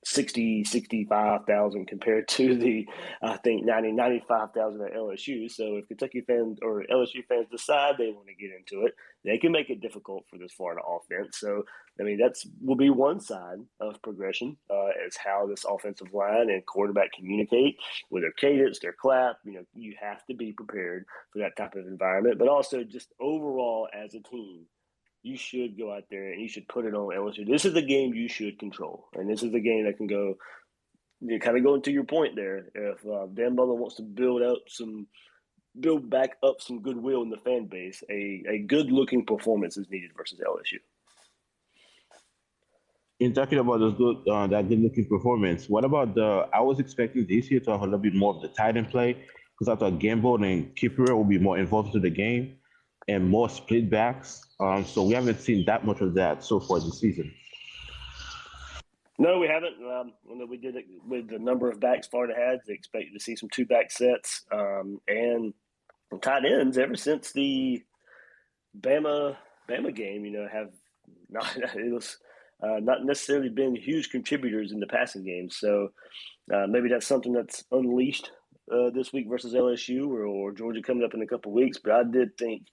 65,000 compared to the, I think, 95,000 at LSU. So if Kentucky fans or LSU fans decide they want to get into it, they can make it difficult for this Florida offense. So, I mean, that's will be one side of progression is how this offensive line and quarterback communicate with their cadence, their clap. You have to be prepared for that type of environment, but also just overall as a team, you should go out there and you should put it on LSU. This is the game you should control, and this is the game that can go. You kind of going to your point there. If Dan Mullen wants to build back up some goodwill in the fan base, a good looking performance is needed versus LSU. In talking about that good looking performance, what about I was expecting this year to have a little bit more of the tight end play because I thought Gamble and Kipper will be more involved into the game and more split backs. So we haven't seen that much of that so far this season. No, we haven't. We did it with the number of backs Florida had. They expected to see some 2-back sets and tight ends ever since the Bama game. Have not it was not necessarily been huge contributors in the passing game. So maybe that's something that's unleashed this week versus LSU or Georgia coming up in a couple of weeks. But I did think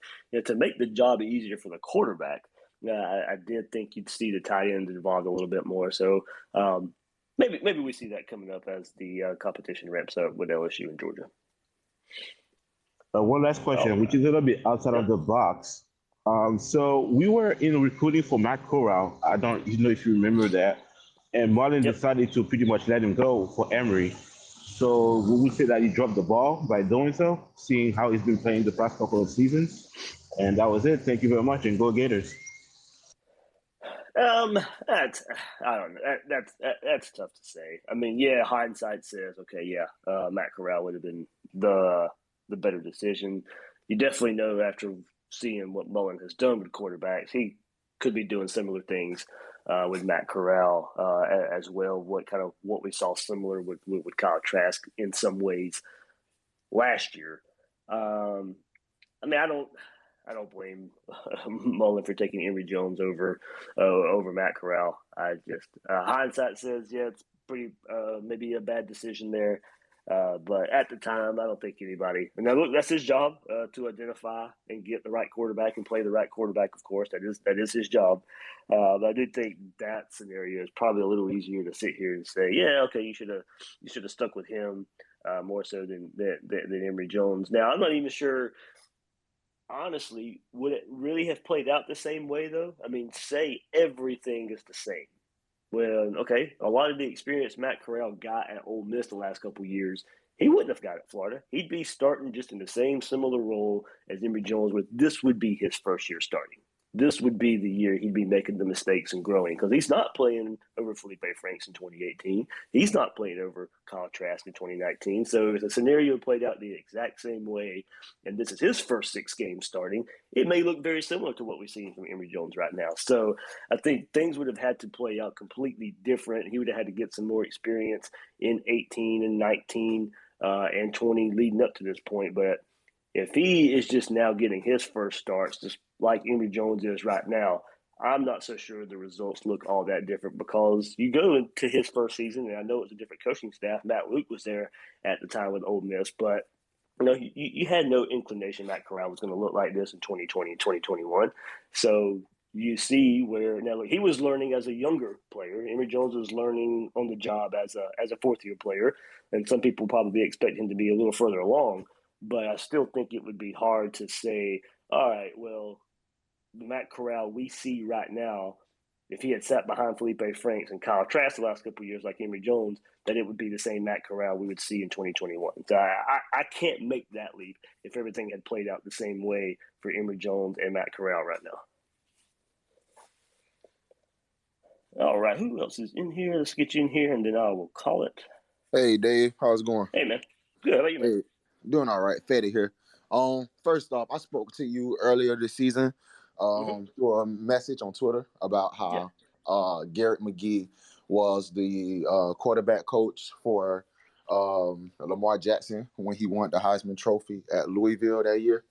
to make the job easier for the quarterback, I did think you'd see the tight ends involved a little bit more. So maybe we see that coming up as the competition ramps up with LSU and Georgia. One last question, which is a little bit outside of the box. So we were in recruiting for Matt Corral. I don't know if you remember that. And Marlin decided to pretty much let him go for Emory. So we would say that he dropped the ball by doing so, seeing how he's been playing the past couple of seasons. And that was it. Thank you very much, and go Gators. That's I don't know. That's tough to say. I mean, yeah, hindsight says, okay, yeah, Matt Corral would have been the better decision. You definitely know after seeing what Mullen has done with quarterbacks, he could be doing similar things with Matt Corral as well. What we saw similar with Kyle Trask in some ways last year. I mean, I don't blame Mullen for taking Emory Jones over Matt Corral. I just hindsight says, yeah, it's pretty maybe a bad decision there. But at the time, I don't think anybody. And now, look, that's his job to identify and get the right quarterback and play the right quarterback. Of course, that is his job. But I do think that scenario is probably a little easier to sit here and say, yeah, okay, you should have stuck with him more so than Emory Jones. Now, I'm not even sure. Honestly, would it really have played out the same way, though? I mean, say everything is the same. Well, okay, a lot of the experience Matt Corral got at Ole Miss the last couple of years, he wouldn't have got at Florida. He'd be starting just in the same similar role as Emory Jones with. This would be his first year starting. This would be the year he'd be making the mistakes and growing because he's not playing over Felipe Franks in 2018. He's not playing over Kyle Trask in 2019. So if the scenario played out the exact same way, and this is his first 6 games starting, it may look very similar to what we're seeing from Emory Jones right now. So I think things would have had to play out completely different. He would have had to get some more experience in 18 and 19 and 20 leading up to this point. But if he is just now getting his first starts, just like Emory Jones is right now, I'm not so sure the results look all that different because you go into his first season, and I know it's a different coaching staff. Matt Luke was there at the time with Ole Miss, but you had no inclination Matt Corral was going to look like this in 2020 and 2021. So you see where now look, he was learning as a younger player. Emory Jones was learning on the job as a fourth-year player, and some people probably expect him to be a little further along. But I still think it would be hard to say, all right, well, the Matt Corral we see right now, if he had sat behind Felipe Franks and Kyle Trask the last couple of years like Emory Jones, that it would be the same Matt Corral we would see in 2021. So I can't make that leap if everything had played out the same way for Emory Jones and Matt Corral right now. All right, who else is in here? Let's get you in here, and then I will call it. Hey, Dave. How's it going? Hey, man. Good. How about you, man? Hey, doing all right. Fetty here. First off, I spoke to you earlier this season through a message on Twitter about how Garrett McGee was the quarterback coach for Lamar Jackson when he won the Heisman Trophy at Louisville that year.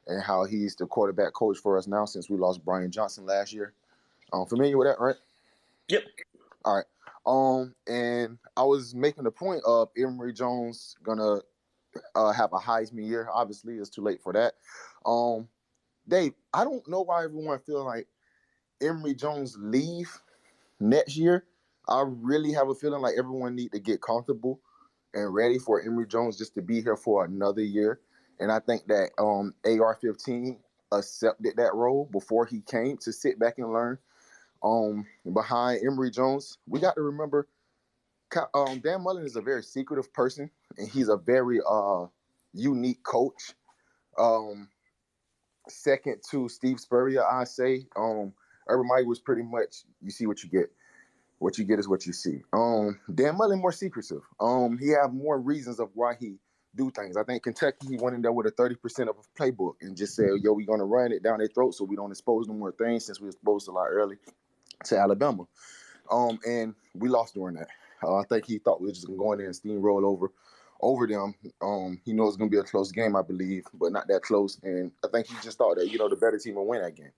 and how he's the quarterback coach for us now since we lost Brian Johnson last year. Familiar with that, right? Yep. All right. And I was making the point of Emory Jones gonna have a Heisman year. Obviously, it's too late for that. Dave, I don't know why everyone feel like Emory Jones leave next year. I really have a feeling like everyone need to get comfortable and ready for Emory Jones just to be here for another year. And I think that AR-15 accepted that role before he came to sit back and learn. Behind Emory Jones, we got to remember Dan Mullen is a very secretive person, and he's a very unique coach. Second to Steve Spurrier, I say. Urban Meyer was pretty much, you see what you get. What you get is what you see. Dan Mullen more secretive. He have more reasons of why he do things. I think Kentucky, he went in there with a 30% of a playbook and just said, yo, we're going to run it down their throat so we don't expose no more things since we exposed a lot early to Alabama. And we lost during that. I think he thought we were just going to go in there and steamroll over them. He knows it's going to be a close game, I believe, but not that close. And I think he just thought that, the better team will win that game.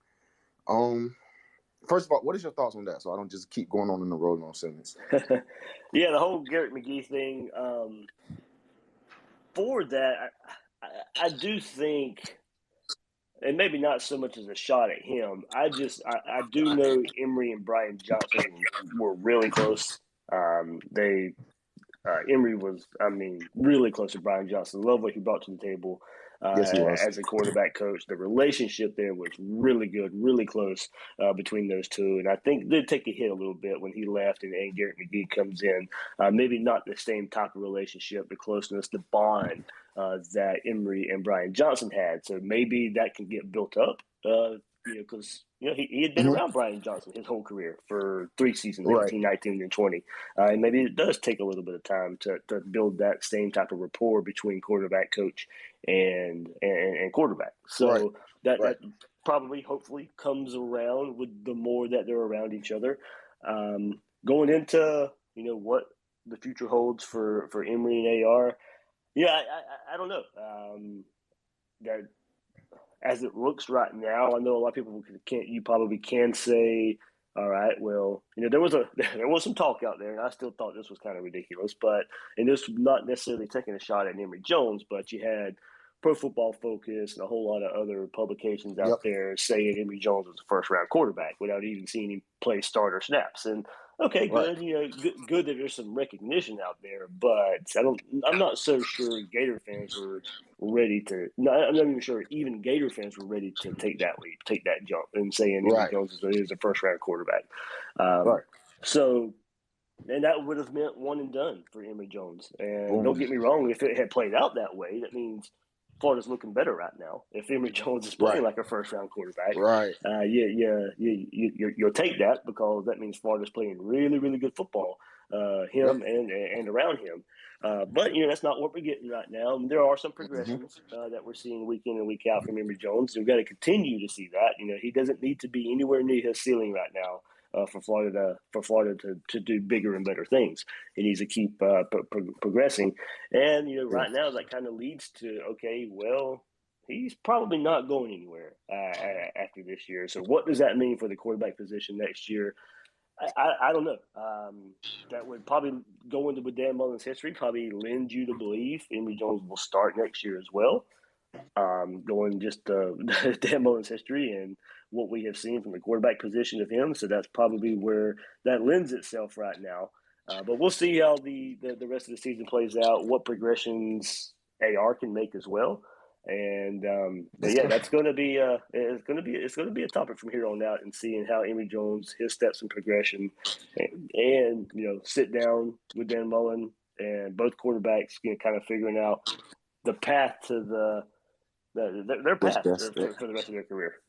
First of all, what is your thoughts on that? So I don't just keep going on in the rolling on sentence. Yeah, the whole Garrett McGee thing. For that, I do think, and maybe not so much as a shot at him. I do know Emory and Brian Johnson were really close. Emory was, really close to Brian Johnson. Love what he brought to the table Yes, he was. as a quarterback coach. The relationship there was really good, really close between those two. And I think they'd take a hit a little bit when he left and Garrett McGee comes in. Maybe not the same type of relationship, the closeness, the bond that Emory and Brian Johnson had. So maybe that can get built up. Because he had been around Brian Johnson his whole career for 3 seasons, 18, 19, and 20. And maybe it does take a little bit of time to build that same type of rapport between quarterback coach and quarterback. So that probably, hopefully, comes around with the more that they're around each other. Going into, what the future holds for Emory and AR, I don't know. That as it looks right now, I know a lot of people you probably can say, all right, well, there was some talk out there, and I still thought this was kind of ridiculous, and this not necessarily taking a shot at Emory Jones, but you had Pro Football Focus and a whole lot of other publications out there saying Emory Jones was a first-round quarterback without even seeing him play starter snaps. And okay, good, good that there's some recognition out there, but I'm not so sure Gator fans were ready to. No, I'm not even sure even Gator fans were ready to take that leap, take that jump, and saying Emory Jones is a first-round quarterback. So, and that would have meant one and done for Emory Jones. And don't get me wrong, if it had played out that way, that means Florida's looking better right now. If Emory Jones is playing like a first-round quarterback, you'll take that because that means Florida's playing really, really good football, and around him. But that's not what we're getting right now. And there are some progressions that we're seeing week in and week out from Emory Jones. We've got to continue to see that. He doesn't need to be anywhere near his ceiling right now. For Florida to do bigger and better things. He needs to keep progressing. And, right now that kind of leads to, okay, well, he's probably not going anywhere after this year. So what does that mean for the quarterback position next year? I don't know. That would probably go into with Dan Mullen's history, probably lend you to believe Emory Jones will start next year as well. Going just Dan Mullen's history and what we have seen from the quarterback position of him. So that's probably where that lends itself right now. But we'll see how the rest of the season plays out, what progressions AR can make as well. And that's going to be it's going to be a topic from here on out, and seeing how Emory Jones, his steps and progression, and sit down with Dan Mullen and both quarterbacks, kind of figuring out the path to their path for the rest of their career.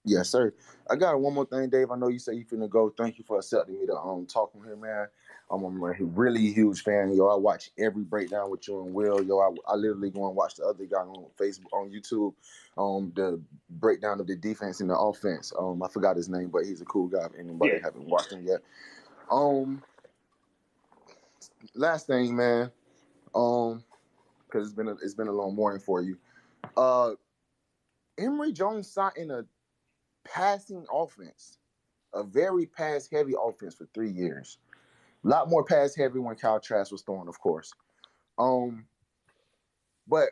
Yes, sir. I got one more thing, Dave. I know you say you finna go. Thank you for accepting me to talk with him, man. I'm a really huge fan. I watch every breakdown with you and Will. I literally go and watch the other guy on Facebook, on YouTube, the breakdown of the defense and the offense. I forgot his name, but he's a cool guy. If anybody haven't watched him yet. Last thing, man. Because it's been a long morning for you. Emory Jones sat in a passing offense, a very pass-heavy offense for 3 years. A lot more pass-heavy when Kyle Trask was throwing, of course. But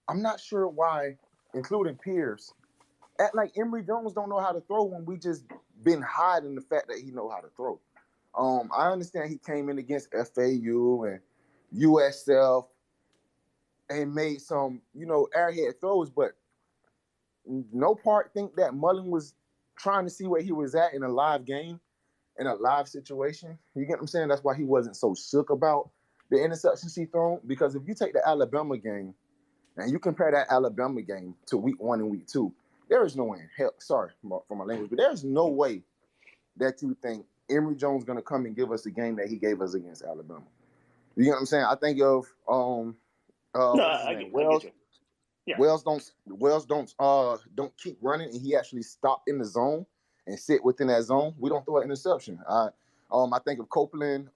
I'm not sure why, including Pierce, act like Emory Jones don't know how to throw when we just been hiding the fact that he know how to throw. I understand he came in against FAU and USF and made some, airhead throws, but no part think that Mullen was trying to see where he was at in a live game, in a live situation. You get what I'm saying? That's why he wasn't so shook about the interceptions he thrown. Because if you take the Alabama game and you compare that Alabama game to week 1 and week 2, there is no way in hell, sorry for my language, but there's no way that you think Emory Jones going to come and give us the game that he gave us against Alabama. You know what I'm saying? I think of what's his name? Wells. Yeah. Wells don't keep running, and he actually stopped in the zone and sit within that zone. We don't throw an interception. I think of Copeland.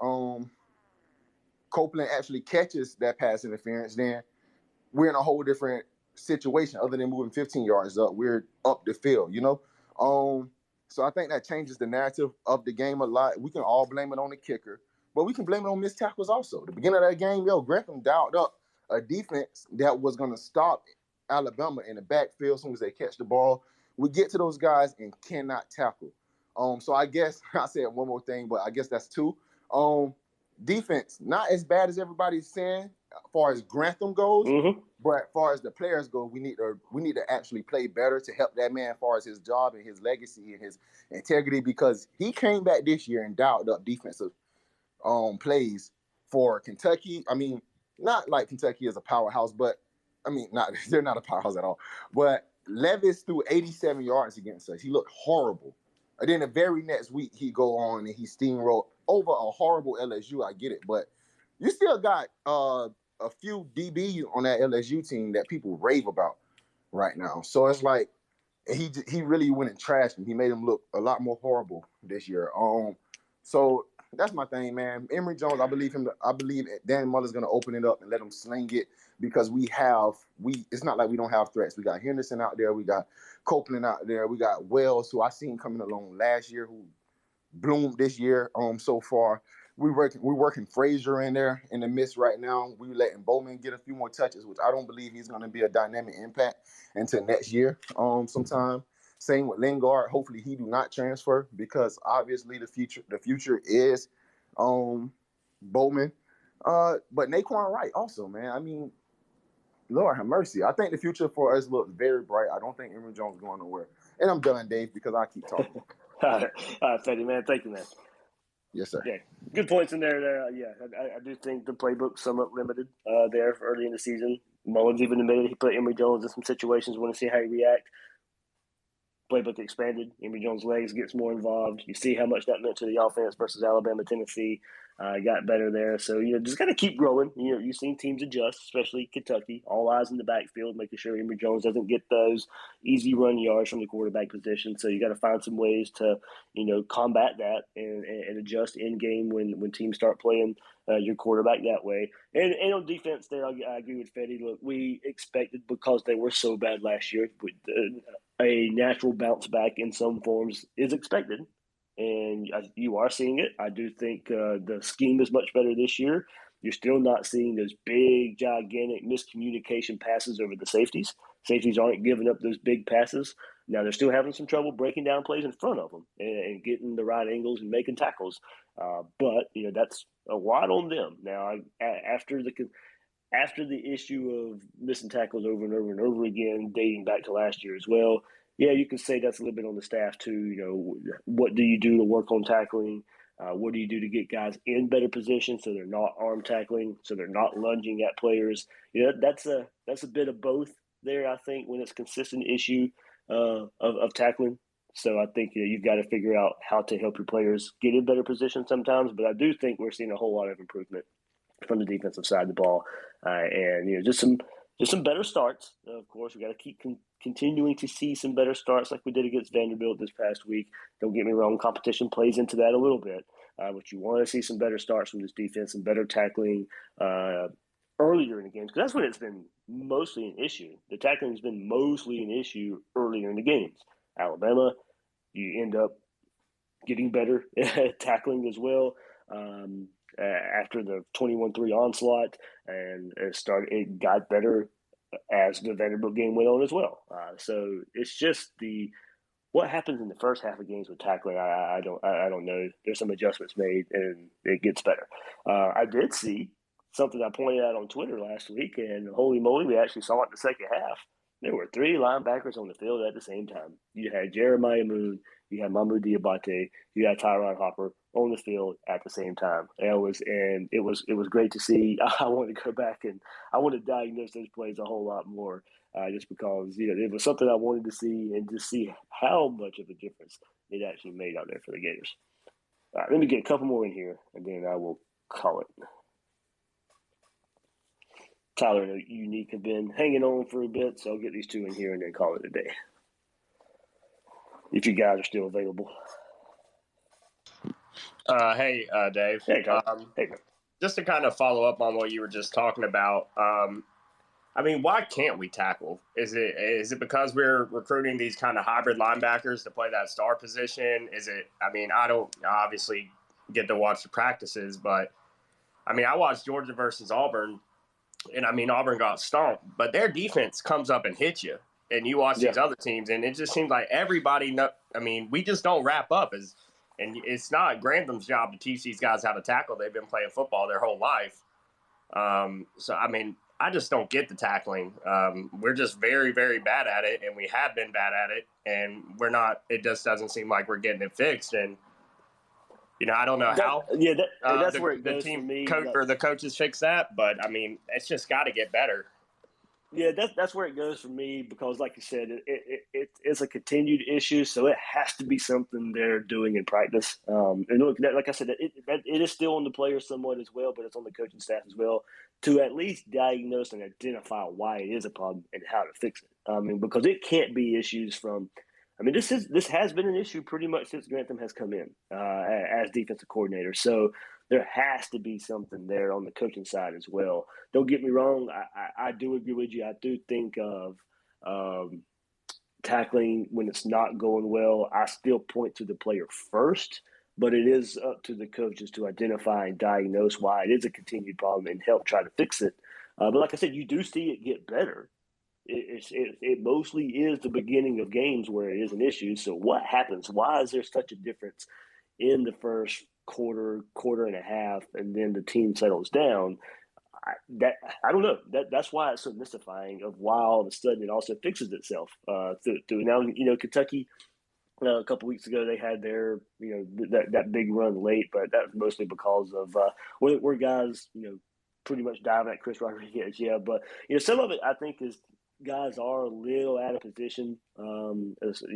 Copeland actually catches that pass interference, then we're in a whole different situation other than moving 15 yards up. We're up the field, So I think that changes the narrative of the game a lot. We can all blame it on the kicker, but we can blame it on missed tackles also. The beginning of that game, Grantham dialed up a defense that was going to stop Alabama in the backfield as soon as they catch the ball. We get to those guys and cannot tackle. So I guess I said one more thing, but I guess that's 2. Defense, not as bad as everybody's saying as far as Grantham goes, but as far as the players go, we need to actually play better to help that man as far as his job and his legacy and his integrity, because he came back this year and dialed up defensive plays for Kentucky. I mean, not like Kentucky is a powerhouse, but I mean, they're not a powerhouse at all. But Levis threw 87 yards against us. He looked horrible. And then the very next week, he go on and he steamrolled over a horrible LSU. I get it, but you still got a few DBs on that LSU team that people rave about right now. So it's like he really went and trashed him. He made him look a lot more horrible this year. So that's my thing, man. Emory Jones, I believe Dan Mullen's going to open it up and let him sling it, because it's not like we don't have threats. We got Henderson out there. We got Copeland out there. We got Wells, who I seen coming along last year, who bloomed this year so far. We're working Frazier in there in the midst right now. We're letting Bowman get a few more touches, which I don't believe he's going to be a dynamic impact until next year sometime. Same with Lingard. Hopefully he do not transfer, because obviously the future is Bowman. But Naquan Wright also, man. I mean, Lord have mercy. I think the future for us looks very bright. I don't think Emory Jones is going nowhere. And I'm done, Dave, because I keep talking. All right, Teddy, man. Thank you, man. Yes, sir. Yeah, good points in there. Yeah, I do think the playbook's somewhat limited there for early in the season. Mullins even admitted he put Emory Jones in some situations, want to see how he react. Playbook expanded. Emory Jones' legs gets more involved. You see how much that meant to the offense versus Alabama, Tennessee. Got better there. So, just got to keep growing. You've seen teams adjust, especially Kentucky. All eyes in the backfield, making sure Emory Jones doesn't get those easy run yards from the quarterback position. So you got to find some ways to, combat that and adjust in game when teams start playing your quarterback that way. And on defense there, I agree with Fetty. Look, we expected, because they were so bad last year, a natural bounce back in some forms is expected. And you are seeing it. I do think the scheme is much better this year. You're still not seeing those big, gigantic miscommunication passes over the safeties. Safeties aren't giving up those big passes. Now, they're still having some trouble breaking down plays in front of them and getting the right angles and making tackles. But, that's a lot on them. Now, after the issue of missing tackles over and over and over again, dating back to last year as well, yeah, you can say that's a little bit on the staff too. What do you do to work on tackling? What do you do to get guys in better position so they're not arm tackling, so they're not lunging at players? That's a bit of both there, I think, when it's a consistent issue of tackling. So I think you've got to figure out how to help your players get in better position sometimes. But I do think we're seeing a whole lot of improvement from the defensive side of the ball, and just some better starts. Of course, we got to keep continuing to see some better starts like we did against Vanderbilt this past week. Don't get me wrong, competition plays into that a little bit, but you want to see some better starts from this defense and better tackling early earlier in the games, because that's when it's been mostly an issue. The tackling has been mostly an issue earlier in the games. Alabama, you end up getting better at tackling as well after the 21-3 onslaught, and it got better as the Vanderbilt game went on as well. So it's just what happens in the first half of games with tackling. I don't know. There's some adjustments made, and it gets better. I did see something I pointed out on Twitter last week, and holy moly, we actually saw it in the second half. There were 3 linebackers on the field at the same time. You had Jeremiah Moon, you had Mamadou Diabate, you had Tyron Hopper on the field at the same time. It was great to see. I want to go back and I want to diagnose those plays a whole lot more, just because it was something I wanted to see and to see how much of a difference it actually made out there for the Gators. All right, let me get a couple more in here, and then I will call it. Tyler and Unique have been hanging on for a bit, so I'll get these 2 in here and then call it a day. If you guys are still available. Hey, Dave. Hey, Tyler. Hey. Just to kind of follow up on what you were just talking about, why can't we tackle? Is it because we're recruiting these kind of hybrid linebackers to play that star position? I don't obviously get to watch the practices, but I watched Georgia versus Auburn, and Auburn got stomped, but their defense comes up and hits you. And you watch these other teams, and it just seems like everybody we just don't wrap up and it's not Grantham's job to teach these guys how to tackle. They've been playing football their whole life. I just don't get the tackling. We're just very, very bad at it, and we have been bad at it, and we're not. It just doesn't seem like we're getting it fixed. And I don't know how. That's where it goes the team for me. or the coaches fix that, but it's just got to get better. Yeah, that's where it goes for me, because, like you said, it's a continued issue, so it has to be something they're doing in practice. And look, like I said, it is still on the players somewhat as well, but it's on the coaching staff as well to at least diagnose and identify why it is a problem and how to fix it. Because it can't be issues from. This has been an issue pretty much since Grantham has come in as defensive coordinator. So there has to be something there on the coaching side as well. Don't get me wrong. I do agree with you. I do think of tackling when it's not going well. I still point to the player first, but it is up to the coaches to identify and diagnose why it is a continued problem and help try to fix it. But like I said, you do see it get better. It mostly is the beginning of games where it is an issue. So what happens? Why is there such a difference in the first quarter and a half, and then the team settles down? I don't know. That's why it's so mystifying of why all of a sudden it also fixes itself. Through now, Kentucky. A couple weeks ago, they had their that big run late, but that was mostly because of where guys pretty much diving at Chris Rodriguez. Yeah, but some of it I think is guys are a little out of position,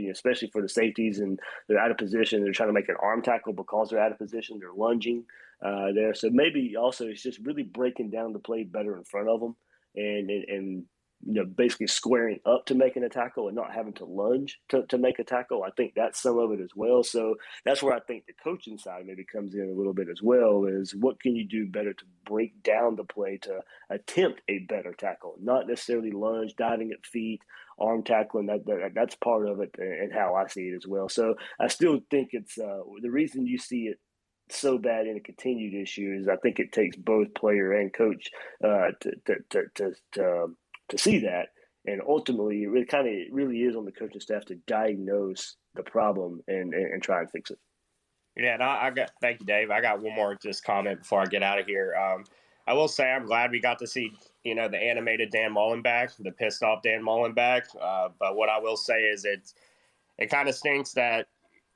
especially for the safeties, and they're out of position. They're trying to make an arm tackle because they're out of position. They're lunging there. So maybe also it's just really breaking down the play better in front of them and basically squaring up to making a tackle and not having to lunge to make a tackle. I think that's some of it as well. So that's where I think the coaching side maybe comes in a little bit as well, is what can you do better to break down the play to attempt a better tackle, not necessarily lunge, diving at feet, arm tackling. That's part of it and how I see it as well. So I still think it's the reason you see it so bad in a continued issue is I think it takes both player and coach to see that, and ultimately it really is on the coaching staff to diagnose the problem and try and fix it. Yeah, and thank you, Dave. I got one more just comment before I get out of here. I will say I'm glad we got to see the animated Dan Mullen back, the pissed off Dan Mullen back. But what I will say is it kind of stinks that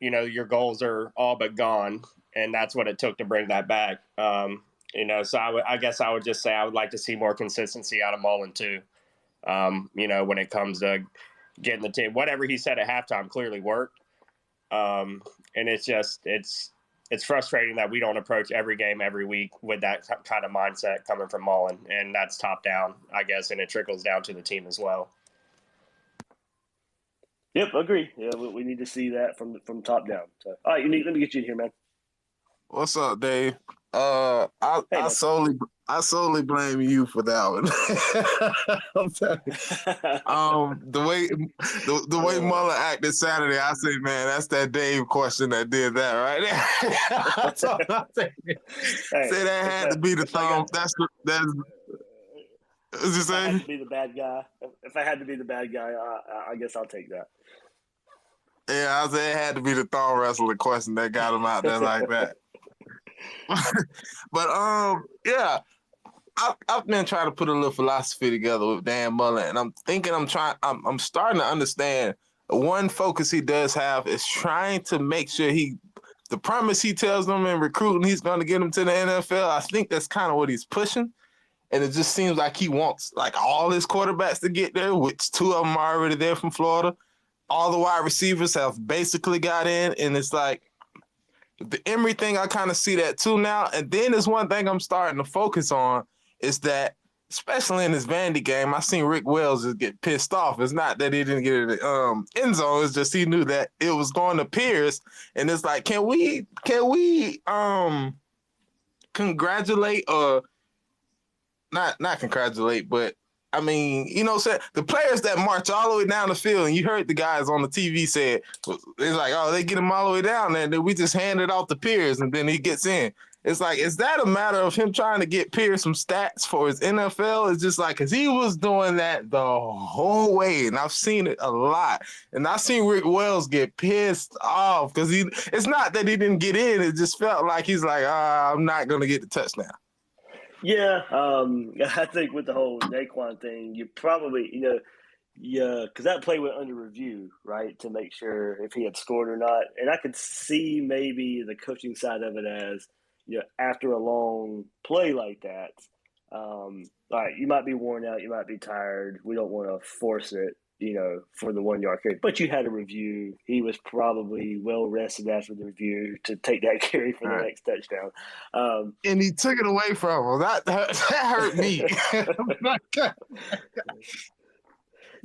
your goals are all but gone, and that's what it took to bring that back. So I guess I would just say I would like to see more consistency out of Mullen too. When it comes to getting the team, whatever he said at halftime clearly worked. And it's frustrating that we don't approach every game every week with that kind of mindset coming from Mullen, and that's top down, I guess, and it trickles down to the team as well. Yep, agree. Yeah, we need to see that from top down. So, all right, Unique, let me get you in here, man. What's up, Dave? Hey, I solely blame you for that one. I'm telling you. The way Mueller acted Saturday, I said, man, that's that Dave question that did that right there. So I say that had to be the thumb. That's what you if I had say? to be the bad guy, if I had to be the bad guy, I guess I'll take that. Yeah, I said it had to be the thumb wrestling question that got him out there like that. But yeah. I've been trying to put a little philosophy together with Dan Mullen, and I'm thinking I'm starting to understand one focus he does have is trying to make sure the promise he tells them in recruiting he's going to get them to the NFL. I think that's kind of what he's pushing, and it just seems like he wants like all his quarterbacks to get there, which 2 of them are already there from Florida. All the wide receivers have basically got in, and it's like the Emory thing. I kind of see that too now, and then there's one thing I'm starting to focus on. Is that, especially in this Vandy game, I seen Rick Wells just get pissed off. It's not that he didn't get it end zone. It's just he knew that it was going to Pierce, and it's like, can we congratulate or not congratulate, but I mean, the players that march all the way down the field, and you heard the guys on the TV said, it's like, oh, they get him all the way down there, and then we just hand it off to Pierce, and then he gets in. It's like, is that a matter of him trying to get Pierce some stats for his NFL? It's just like, because he was doing that the whole way, and I've seen it a lot. And I've seen Rick Wells get pissed off because it's not that he didn't get in. It just felt like he's like, I'm not going to get the touchdown. Yeah, I think with the whole Naquan thing, you probably, because that play went under review, right, to make sure if he had scored or not. And I could see maybe the coaching side of it as, after a long play like that, all right, you might be worn out, you might be tired. We don't want to force it, for the 1 yard carry. But you had a review. He was probably well rested after the review to take that carry for the next touchdown. And he took it away from him. That hurt me.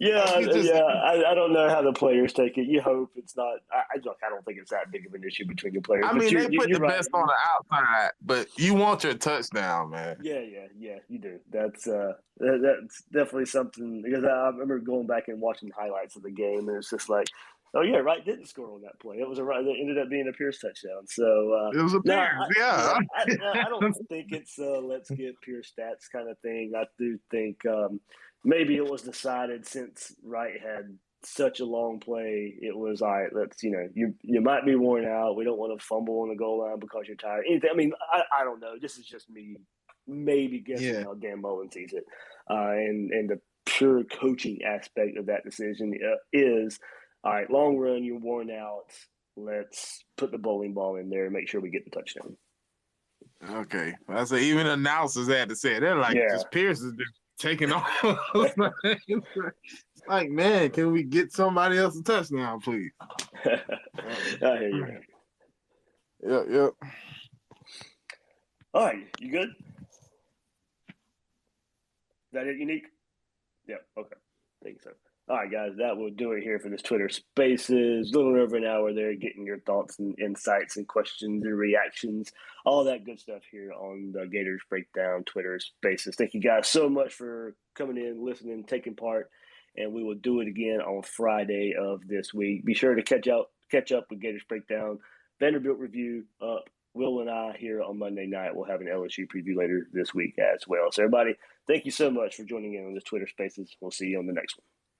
I don't know how the players take it. You hope it's not. I don't think it's that big of an issue between the players. I mean, they put the best on the outside, but you want your touchdown, man. Yeah, you do. That's definitely something, because I remember going back and watching highlights of the game, and it's just like, oh yeah, Wright didn't score on that play. It was a Wright that ended up being a Pierce touchdown. So it was a Pierce, yeah. I don't think it's let's get Pierce stats kind of thing. I do think maybe it was decided since Wright had such a long play, it was all right. Let's you might be worn out. We don't want to fumble on the goal line because you're tired. Anything. I mean, I don't know. This is just me, maybe guessing how Dan Mullen sees it, and the pure coaching aspect of that decision is all right. Long run, you're worn out. Let's put the bowling ball in there and make sure we get the touchdown. Okay, I say even announcers had to say it. They're like, just Pierce is just taking off. It's like, man, can we get somebody else a touchdown, please? I hear you, man. Yep. All right, you good? Is that it, Unique? Yep, okay. I think so. All right, guys, that will do it here for this Twitter Spaces. A little over an hour there, getting your thoughts and insights and questions and reactions, all that good stuff here on the Gators Breakdown Twitter Spaces. Thank you guys so much for coming in, listening, taking part, and we will do it again on Friday of this week. Be sure to catch up with Gators Breakdown. Vanderbilt review up. Will and I here on Monday night. We'll have an LSU preview later this week as well. So everybody, thank you so much for joining in on this Twitter Spaces. We'll see you on the next one.